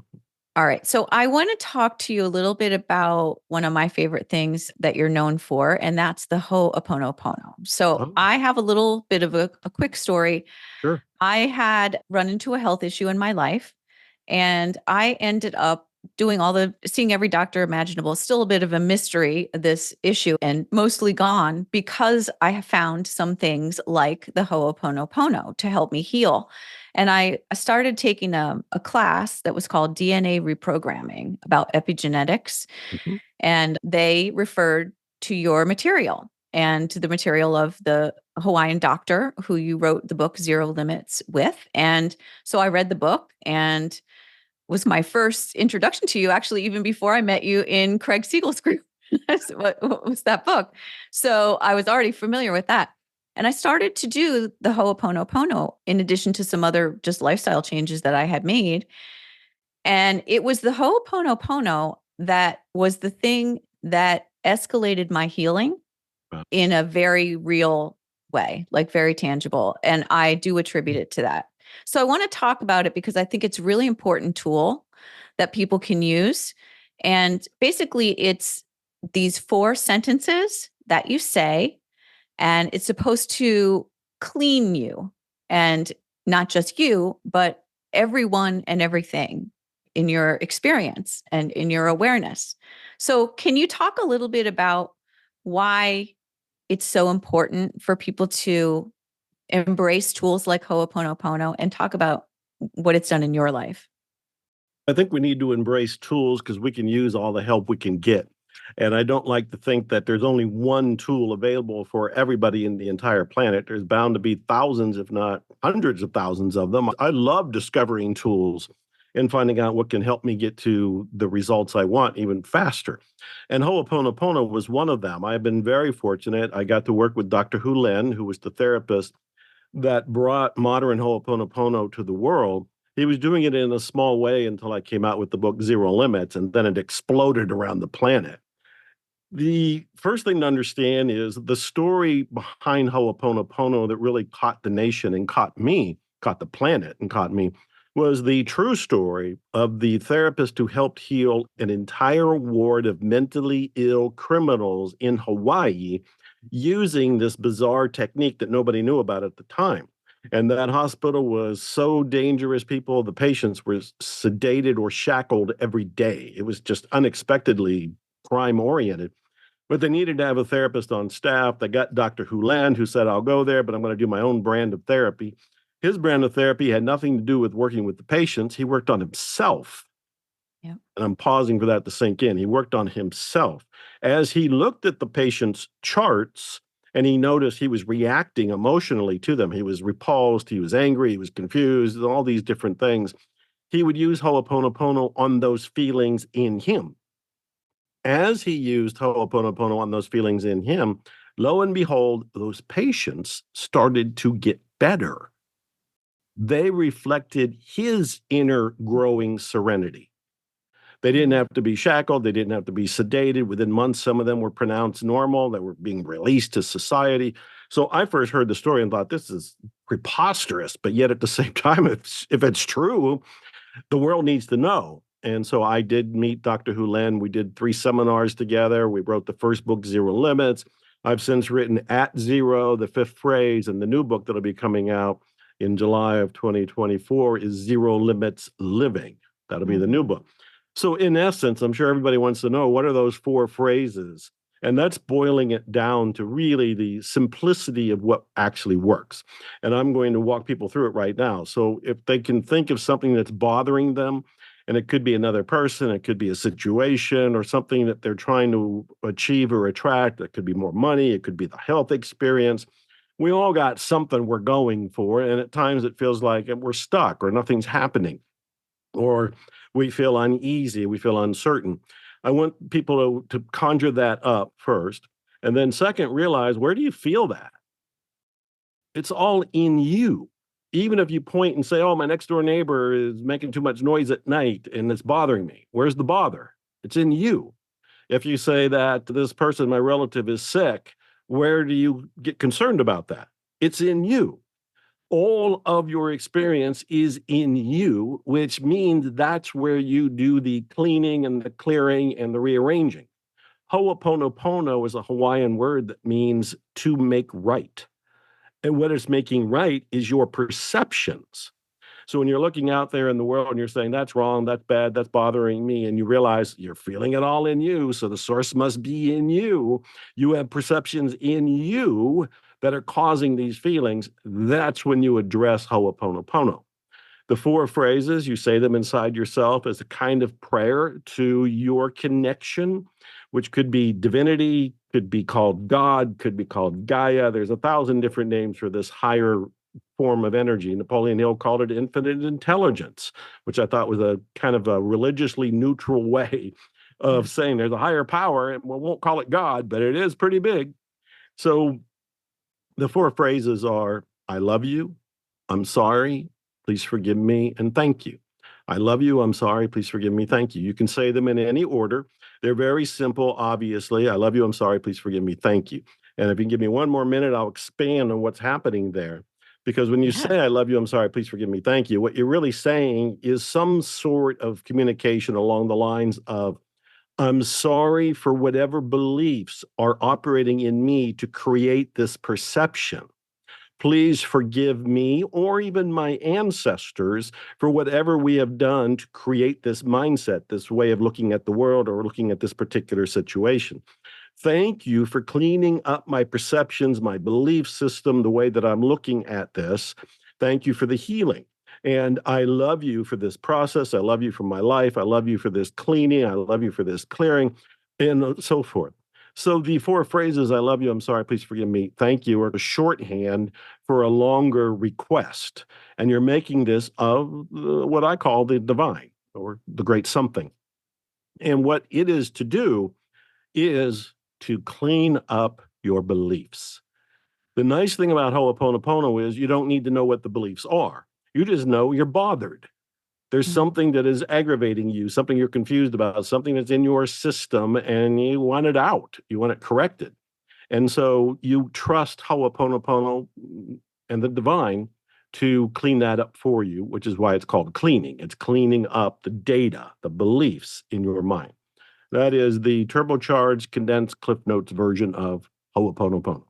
All right. So I want to talk to you a little bit about one of my favorite things that you're known for, and that's the Ho'oponopono. So Oh, I have a little bit of a quick story. sure. I had run into a health issue in my life, and I ended up seeing every doctor imaginable. Still a bit of a mystery, this issue, and mostly gone because I have found some things like the Ho'oponopono to help me heal. And I started taking a class that was called DNA reprogramming about epigenetics. Mhm. And they referred to your material and to the material of the Hawaiian doctor who you wrote the book Zero Limits with. And so I read the book and was my first introduction to you, actually, even before I met you in Craig Siegel's group. What was that book? So I was already familiar with that. And I started to do the Ho'oponopono in addition to some other just lifestyle changes that I had made. And it was the Ho'oponopono that was the thing that escalated my healing Wow. in a very real way, like very tangible. And I do attribute it to that. So I want to talk about it because I think it's a really important tool that people can use. And basically, it's these 4 sentences that you say, and it's supposed to clean you and not just you, but everyone and everything in your experience and in your awareness. So, can you talk a little bit about why it's so important for people to embrace tools like Ho'oponopono and talk about what it's done in your life? I think we need to embrace tools because we can use all the help we can get. And I don't like to think that there's only one tool available for everybody in the entire planet. There's bound to be thousands, if not hundreds of thousands of them. I love discovering tools and finding out what can help me get to the results I want even faster. And Ho'oponopono was one of them. I've been very fortunate. I got to work with Dr. Hulen, who was the therapist that brought modern Ho'oponopono to the world. He was doing it in a small way until I came out with the book Zero Limits, and then it exploded around the planet. The first thing to understand is the story behind Ho'oponopono that really caught the nation and caught me, caught the planet and caught me, was the true story of the therapist who helped heal an entire ward of mentally ill criminals in Hawaii using this bizarre technique that nobody knew about at the time. And that hospital was so dangerous, the patients were sedated or shackled every day. It was just unexpectedly crime oriented. But they needed to have a therapist on staff. They got Dr. Huland, who said, I'll go there, but I'm going to do my own brand of therapy. His brand of therapy had nothing to do with working with the patients. He worked on himself. Yeah. And I'm pausing for that to sink in. He worked on himself. As he looked at the patient's charts and he noticed he was reacting emotionally to them, he was repulsed, he was angry, he was confused, all these different things. He would use Ho'oponopono on those feelings in him. As he used Ho'oponopono on those feelings in him, lo and behold, those patients started to get better. They reflected his inner growing serenity. They didn't have to be shackled. They didn't have to be sedated. Within months, some of them were pronounced normal. They were being released to society. So I first heard the story and thought, this is preposterous. But yet at the same time, if it's true, the world needs to know. And so I did meet Dr. Hulen. We did 3 seminars together. We wrote the first book, Zero Limits. I've since written At Zero, the 5th phrase, and the new book that'll be coming out in July of 2024 is Zero Limits Living. That'll be the new book. So in essence, I'm sure everybody wants to know, what are those 4 phrases? And that's boiling it down to really the simplicity of what actually works. And I'm going to walk people through it right now. So if they can think of something that's bothering them, and it could be another person, it could be a situation or something that they're trying to achieve or attract. It could be more money. It could be the health experience. We all got something we're going for. And at times it feels like we're stuck or nothing's happening, or we feel uneasy, we feel uncertain. I want people to conjure that up first. And then second, realize, where do you feel that? It's all in you. Even if you point and say, oh, my next door neighbor is making too much noise at night and it's bothering me. Where's the bother? It's in you. If you say that this person, my relative, is sick, where do you get concerned about that? It's in you. All of your experience is in you, which means that's where you do the cleaning and the clearing and the rearranging. Ho'oponopono is a Hawaiian word that means to make right. And what it's making right is your perceptions. So when you're looking out there in the world and you're saying, that's wrong, that's bad, that's bothering me, and you realize you're feeling it all in you, so the source must be in you, you have perceptions in you that are causing these feelings, that's when you address Ho'oponopono. The 4 phrases, you say them inside yourself as a kind of prayer to your connection, which could be divinity, could be called God, could be called Gaia. There's 1,000 different names for this higher form of energy. Napoleon Hill called it infinite intelligence, which I thought was a kind of a religiously neutral way of saying there's a higher power. And we won't call it God, but it is pretty big. So the 4 phrases are, I love you, I'm sorry, please forgive me, and thank you. I love you, I'm sorry, please forgive me, thank you. You can say them in any order. They're very simple, obviously. I love you, I'm sorry, please forgive me, thank you. And if you can give me one more minute, I'll expand on what's happening there. Because when you say, I love you, I'm sorry, please forgive me, thank you, what you're really saying is some sort of communication along the lines of, I'm sorry for whatever beliefs are operating in me to create this perception. Please forgive me or even my ancestors for whatever we have done to create this mindset, this way of looking at the world or looking at this particular situation. Thank you for cleaning up my perceptions, my belief system, the way that I'm looking at this. Thank you for the healing. And I love you for this process. I love you for my life. I love you for this cleaning. I love you for this clearing, and so forth. So the 4 phrases, I love you, I'm sorry, please forgive me, thank you, are a shorthand for a longer request. And you're making this of what I call the divine or the great something. And what it is to do is to clean up your beliefs. The nice thing about Ho'oponopono is you don't need to know what the beliefs are. You just know you're bothered. There's something that is aggravating you, something you're confused about, something that's in your system, and you want it out. You want it corrected. And so you trust Ho'oponopono and the divine to clean that up for you, which is why it's called cleaning. It's cleaning up the data, the beliefs in your mind. That is the turbocharged, condensed Cliff Notes version of Ho'oponopono.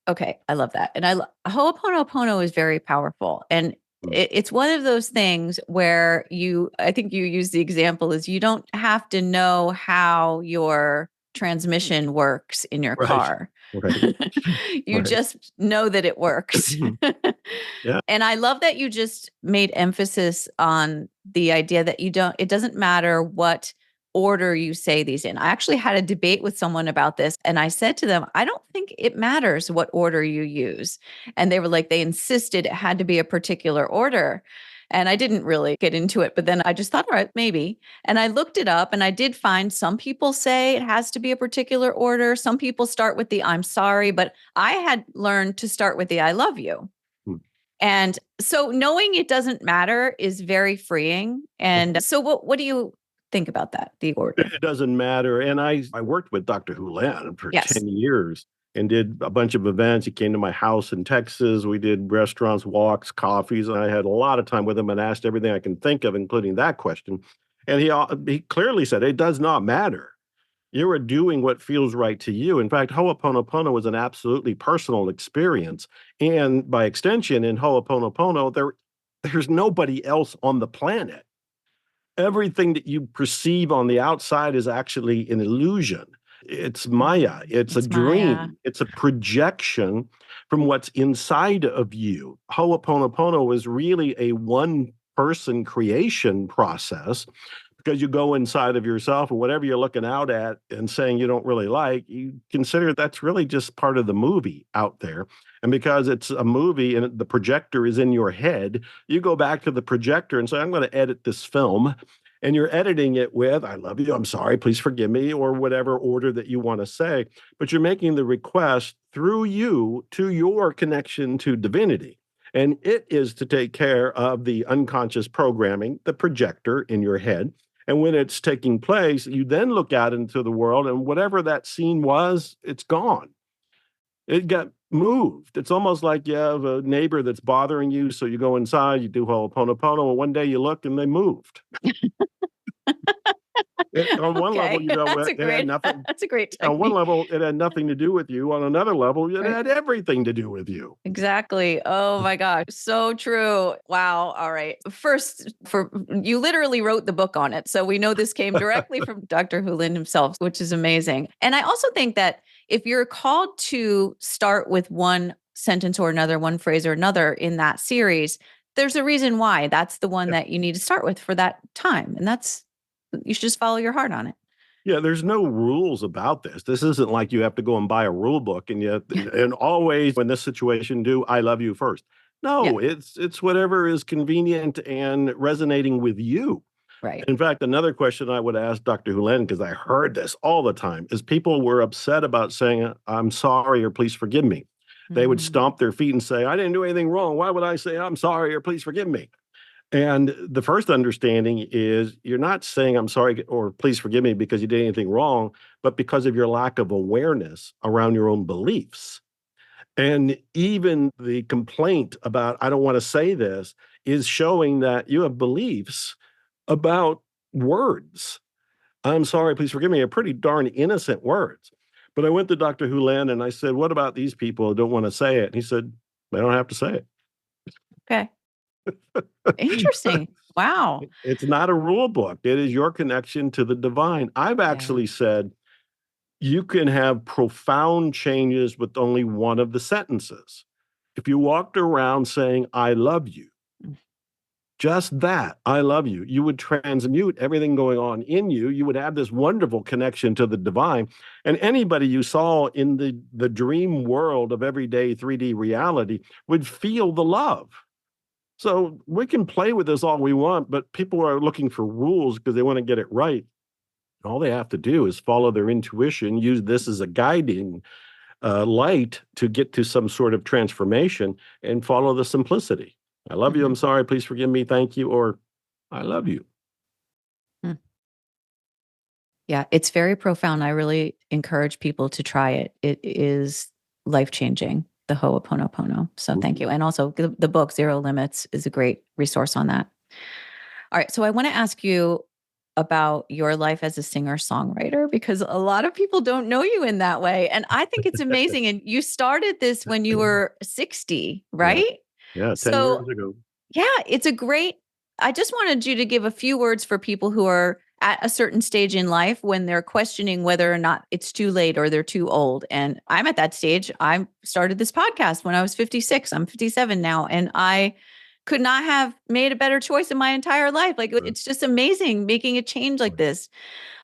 Okay, I love that. And Ho'oponopono is very powerful. And it's one of those things where I think you use the example is you don't have to know how your transmission works in your car. Right. You Right. just know that it works. Yeah. And I love that you just made emphasis on the idea that it doesn't matter what order you say these in. I actually had a debate with someone about this, and I said to them, I don't think it matters what order you use. And they were like, they insisted it had to be a particular order. And I didn't really get into it, but then I just thought, all right, maybe. And I looked it up and I did find some people say it has to be a particular order. Some people start with the I'm sorry, but I had learned to start with the I love you. And so knowing it doesn't matter is very freeing. And so what do you think about that, the order. It doesn't matter. And I worked with Dr. Hulan for Yes. 10 years and did a bunch of events. He came to my house in Texas. We did restaurants, walks, coffees, and I had a lot of time with him and asked everything I can think of, including that question. And he clearly said, it does not matter. You are doing what feels right to you. In fact, Ho'oponopono was an absolutely personal experience. And by extension, in Ho'oponopono, there's nobody else on the planet. Everything that you perceive on the outside is actually an illusion. It's Maya. It's a It's Maya. dream. It's a projection from what's inside of you. Ho'oponopono is really a one-person creation process because you go inside of yourself and whatever you're looking out at and saying you don't really like, you consider that's really just part of the movie out there. And because it's a movie and the projector is in your head, you go back to the projector and say, I'm going to edit this film. And you're editing it with, I love you, I'm sorry, please forgive me, or whatever order that you want to say. But you're making the request through you to your connection to divinity. And it is to take care of the unconscious programming, the projector in your head. And when it's taking place, you then look out into the world, and whatever that scene was, it's gone. It got moved. It's almost like you have a neighbor that's bothering you, so you go inside, you do Ho'oponopono, and one day you look and they moved. On one level, Okay. it had nothing. That's a great On one technique. level, it had nothing to do with you. On another level, it Right. had everything to do with you. Exactly. Oh my gosh. So true. Wow. All right. First, you literally wrote the book on it. So we know this came directly from Dr. Hulin himself, which is amazing. And I also think that if you're called to start with one sentence or another, one phrase or another in that series, there's a reason why that's the one that you need to start with for that time. And you should just follow your heart on it. Yeah, there's no rules about this. This isn't like you have to go and buy a rule book and always when this situation do, I love you first. Yeah. No, it's whatever is convenient and resonating with you. Right. In fact, another question I would ask Dr. Hulen, because I heard this all the time, is people were upset about saying, I'm sorry or please forgive me. They would Mhm. stomp their feet and say, I didn't do anything wrong. Why would I say I'm sorry or please forgive me? And the first understanding is you're not saying I'm sorry or please forgive me because you did anything wrong, but because of your lack of awareness around your own beliefs. And even the complaint about, I don't want to say this, is showing that you have beliefs about words. I'm sorry, please forgive me, are pretty darn innocent words. But I went to Dr. Hulan and I said, what about these people who don't want to say it? And he said, they don't have to say it. Okay. Interesting. Wow. It's not a rule book. It is your connection to the divine. I've Yeah. actually said you can have profound changes with only one of the sentences. If you walked around saying, I love you, Mm. just that, I love you, you would transmute everything going on in you. You would have this wonderful connection to the divine. And anybody you saw in the dream world of everyday 3D reality would feel the love. So we can play with this all we want, but people are looking for rules because they want to get it right. All they have to do is follow their intuition, use this as a guiding light to get to some sort of transformation and follow the simplicity. I love you. I'm Mhm. sorry. Please forgive me. Thank you. Or I love you. Mm. Yeah, it's very profound. I really encourage people to try it. It is life-changing, the Ho'oponopono. So thank you. Mhm. And also the book Zero Limits is a great resource on that. All right, so I want to ask you about your life as a singer-songwriter because a lot of people don't know you in that way. And I think it's amazing. And you started this when you were 60, Yeah. right? Yeah. 10 So years ago. yeah, it's a great I just wanted you to give a few words for people who are at a certain stage in life when they're questioning whether or not it's too late or they're too old. And I'm at that stage. I started this podcast when I was 56. I'm 57 now, and I could not have made a better choice in my entire life. Like it's just amazing making a change like this.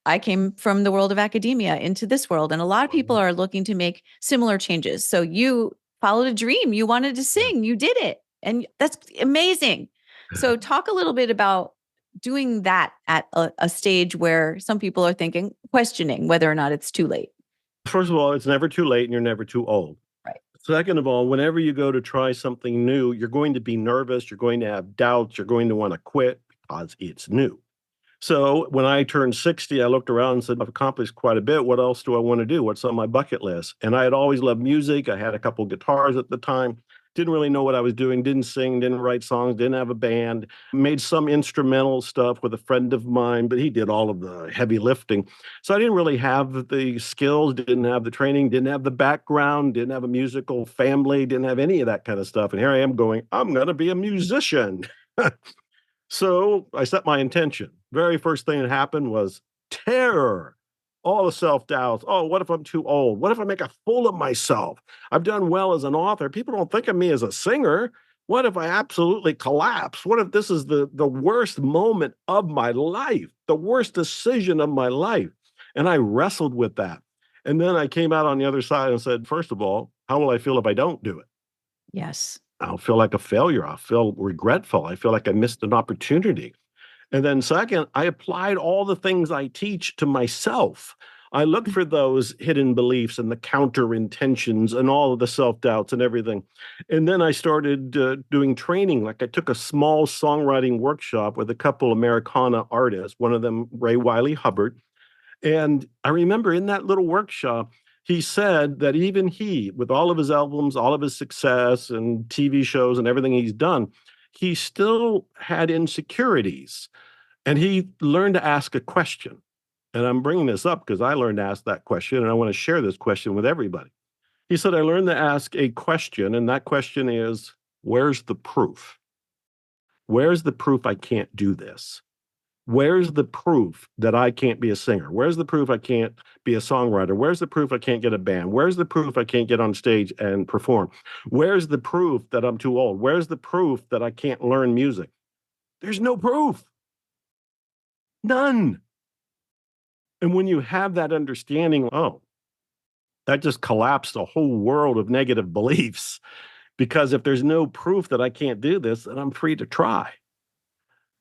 I came from the world of academia into this world, and a lot of people are looking to make similar changes. So you followed a dream. You wanted to sing. You did it. And that's amazing. So talk a little bit about doing that at a stage where some people are questioning whether or not it's too late. First of all, it's never too late and you're never too old. Right. Second of all, whenever you go to try something new, you're going to be nervous. You're going to have doubts. You're going to want to quit because it's new. So when I turned 60, I looked around and said, I've accomplished quite a bit. What else do I want to do? What's on my bucket list? And I had always loved music. I had a couple guitars at the time. Didn't really know what I was doing, didn't sing, didn't write songs, didn't have a band, made some instrumental stuff with a friend of mine, but he did all of the heavy lifting. So I didn't really have the skills, didn't have the training, didn't have the background, didn't have a musical family, didn't have any of that kind of stuff. And here I am going, I'm going to be a musician. So I set my intention. Very first thing that happened was terror, all the self doubts. Oh, what if I'm too old? What if I make a fool of myself? I've done well as an author. People don't think of me as a singer. What if I absolutely collapse? What if this is the worst moment of my life, the worst decision of my life? And I wrestled with that. And then I came out on the other side and said, first of all, how will I feel if I don't do it? Yes. I'll feel like a failure. I'll feel regretful. I feel like I missed an opportunity. And then second, I applied all the things I teach to myself. I looked for those hidden beliefs and the counter intentions and all of the self-doubts and everything. And then I started doing training. Like I took a small songwriting workshop with a couple Americana artists, one of them, Ray Wiley Hubbard. And I remember in that little workshop, he said that even he, with all of his albums, all of his success and TV shows and everything he's done, he still had insecurities. And he learned to ask a question. And I'm bringing this up because I learned to ask that question, and I want to share this question with everybody. He said, I learned to ask a question, and that question is, where's the proof? Where's the proof I can't do this? Where's the proof that I can't be a singer? Where's the proof I can't be a songwriter? Where's the proof I can't get a band? Where's the proof I can't get on stage and perform? Where's the proof that I'm too old? Where's the proof that I can't learn music? There's no proof. None. And when you have that understanding, oh, that just collapsed a whole world of negative beliefs. Because if there's no proof that I can't do this, then I'm free to try.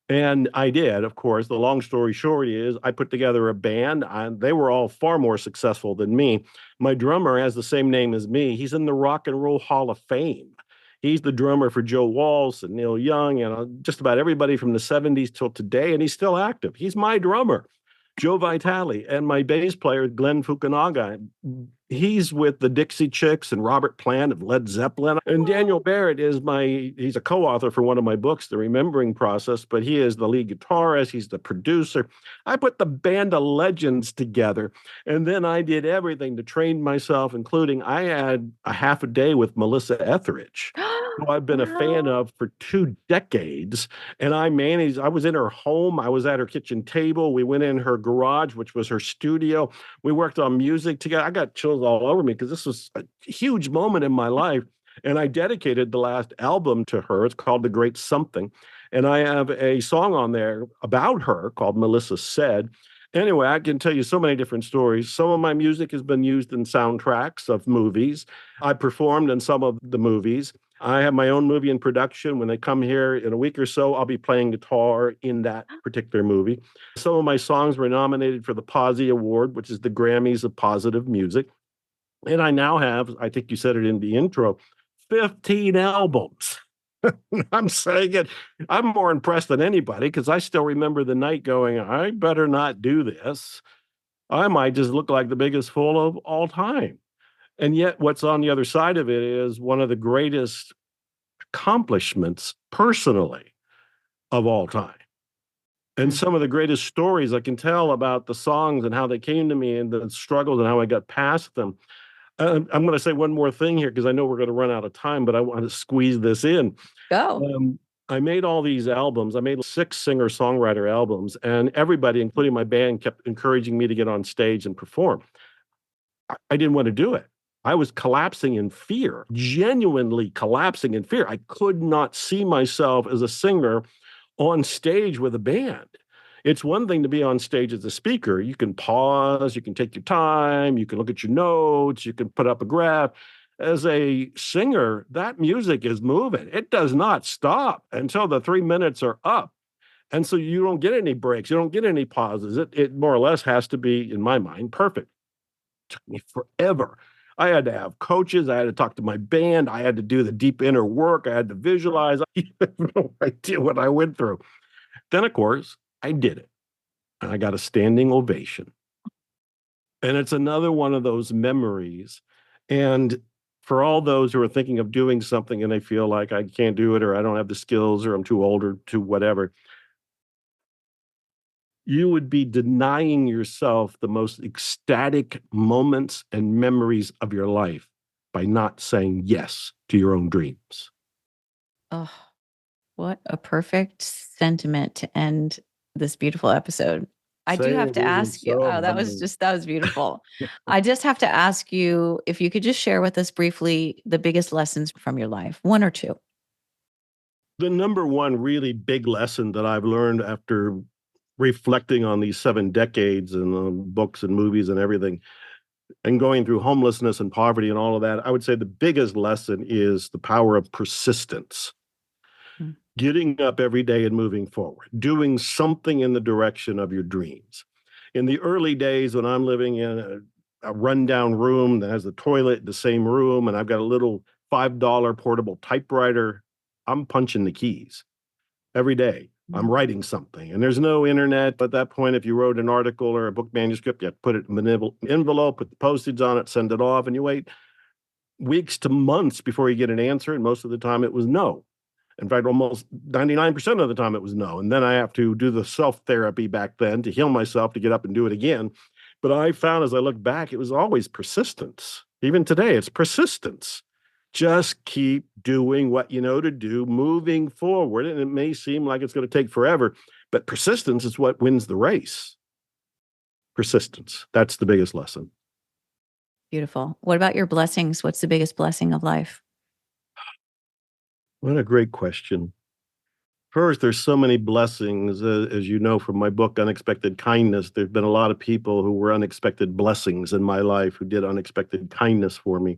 And I did, of course. The long story short is I put together a band, and they were all far more successful than me. My drummer has the same name as me. He's in the Rock and Roll Hall of Fame. He's the drummer for Joe Walsh and Neil Young and just about everybody from the 70s till today, and he's still active. He's my drummer. Joe Vitale, and my bass player, Glenn Fukunaga. He's with the Dixie Chicks and Robert Plant of Led Zeppelin. And Daniel Barrett he's a co-author for one of my books, The Remembering Process, but he is the lead guitarist. He's the producer. I put the band of legends together. And then I did everything to train myself, including I had a half a day with Melissa Etheridge, who I've been a fan Wow. of for 2 decades. And I was in her home. I was at her kitchen table. We went in her garage, which was her studio. We worked on music together. I got chills all over me because this was a huge moment in my life. And I dedicated the last album to her. It's called The Great Something. And I have a song on there about her called Melissa Said. Anyway, I can tell you so many different stories. Some of my music has been used in soundtracks of movies. I performed in some of the movies. I have my own movie in production. When they come here in a week or so, I'll be playing guitar in that particular movie. Some of my songs were nominated for the Posi Award, which is the Grammys of Positive Music. And I now have, I think you said it in the intro, 15 albums. I'm saying it. I'm more impressed than anybody because I still remember the night going, I better not do this. I might just look like the biggest fool of all time. And yet, what's on the other side of it is one of the greatest accomplishments personally of all time. And Mm. some of the greatest stories I can tell about the songs and how they came to me and the struggles and how I got past them. I'm going to say one more thing here because I know we're going to run out of time, but I want to squeeze this in. Go. I made all these albums. I made 6 singer-songwriter albums, and everybody, including my band, kept encouraging me to get on stage and perform. I didn't want to do it. I was collapsing in fear, genuinely collapsing in fear. I could not see myself as a singer on stage with a band. It's one thing to be on stage as a speaker. You can pause, you can take your time, you can look at your notes, you can put up a graph. As a singer, that music is moving. It does not stop until the 3 minutes are up. And so you don't get any breaks, you don't get any pauses. It more or less has to be, in my mind, perfect. It took me forever. I had to have coaches. I had to talk to my band. I had to do the deep inner work. I had to visualize. I have no idea what I went through. Then, of course, I did it. and I got a standing ovation. And it's another one of those memories. And for all those who are thinking of doing something and they feel like I can't do it or I don't have the skills or I'm too old or too whatever, you would be denying yourself the most ecstatic moments and memories of your life by not saying yes to your own dreams. Oh, what a perfect sentiment to end this beautiful episode. I do Saying have it to isn't ask you. so, Oh, honey. that was beautiful. I just have to ask you if you could just share with us briefly the biggest lessons from your life, one or two. The number one really big lesson that I've learned after reflecting on these 7 decades and books and movies and everything, and going through homelessness and poverty and all of that, I would say the biggest lesson is the power of persistence. Mm. Getting up every day and moving forward, doing something in the direction of your dreams. In the early days when I'm living in a rundown room that has the toilet in the same room, and I've got a little $5 portable typewriter, I'm punching the keys every day. I'm Mm. writing something, and there's no internet. At that point, if you wrote an article or a book manuscript, you have to put it in an envelope, put the postage on it, send it off, and you wait weeks to months before you get an answer. And most of the time, it was no. In fact, almost 99% of the time it was no. And then I have to do the self-therapy back then to heal myself to get up and do it again. But I found as I look back, it was always persistence. Even today, it's persistence. Just keep doing what you know to do, moving forward. And it may seem like it's going to take forever, but persistence is what wins the race. Persistence. That's the biggest lesson. Beautiful. What about your blessings? What's the biggest blessing of life? What a great question. First, there's so many blessings, as you know from my book, Unexpected Kindness. There's been a lot of people who were unexpected blessings in my life who did unexpected kindness for me.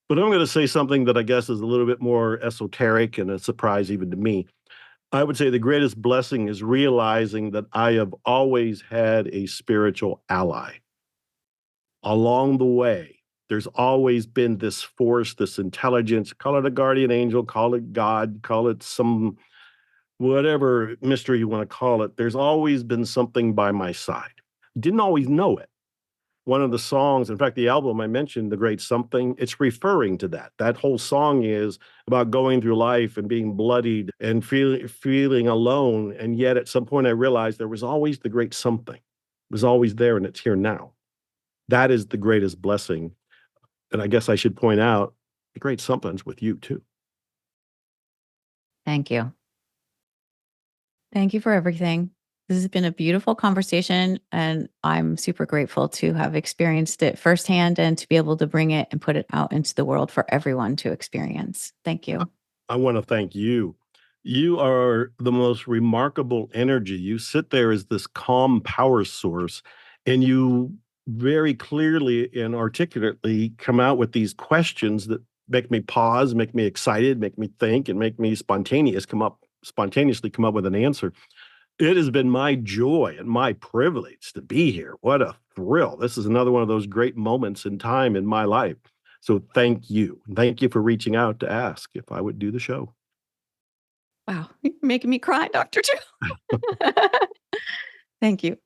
But I'm going to say something that I guess is a little bit more esoteric and a surprise even to me. I would say the greatest blessing is realizing that I have always had a spiritual ally along the way. There's always been this force, this intelligence, call it a guardian angel, call it God, call it some whatever mystery you want to call it, there's always been something by my side. Didn't always know it. One of the songs, in fact, the album I mentioned, The Great Something, it's referring to that. That whole song is about going through life and being bloodied and feeling alone. And yet at some point I realized there was always the great something. It was always there and it's here now. That is the greatest blessing. And I guess I should point out the great something's with you too. Thank you. Thank you for everything. This has been a beautiful conversation, and I'm super grateful to have experienced it firsthand and to be able to bring it and put it out into the world for everyone to experience. Thank you. I want to thank you. You are the most remarkable energy. You sit there as this calm power source, and you very clearly and articulately come out with these questions that make me pause, make me excited, make me think, and make me spontaneously come up with an answer. It has been my joy and my privilege to be here. What a thrill. This is another one of those great moments in time in my life. So thank you. Thank you for reaching out to ask if I would do the show. Wow, you're making me cry, Dr. Joe. Thank you.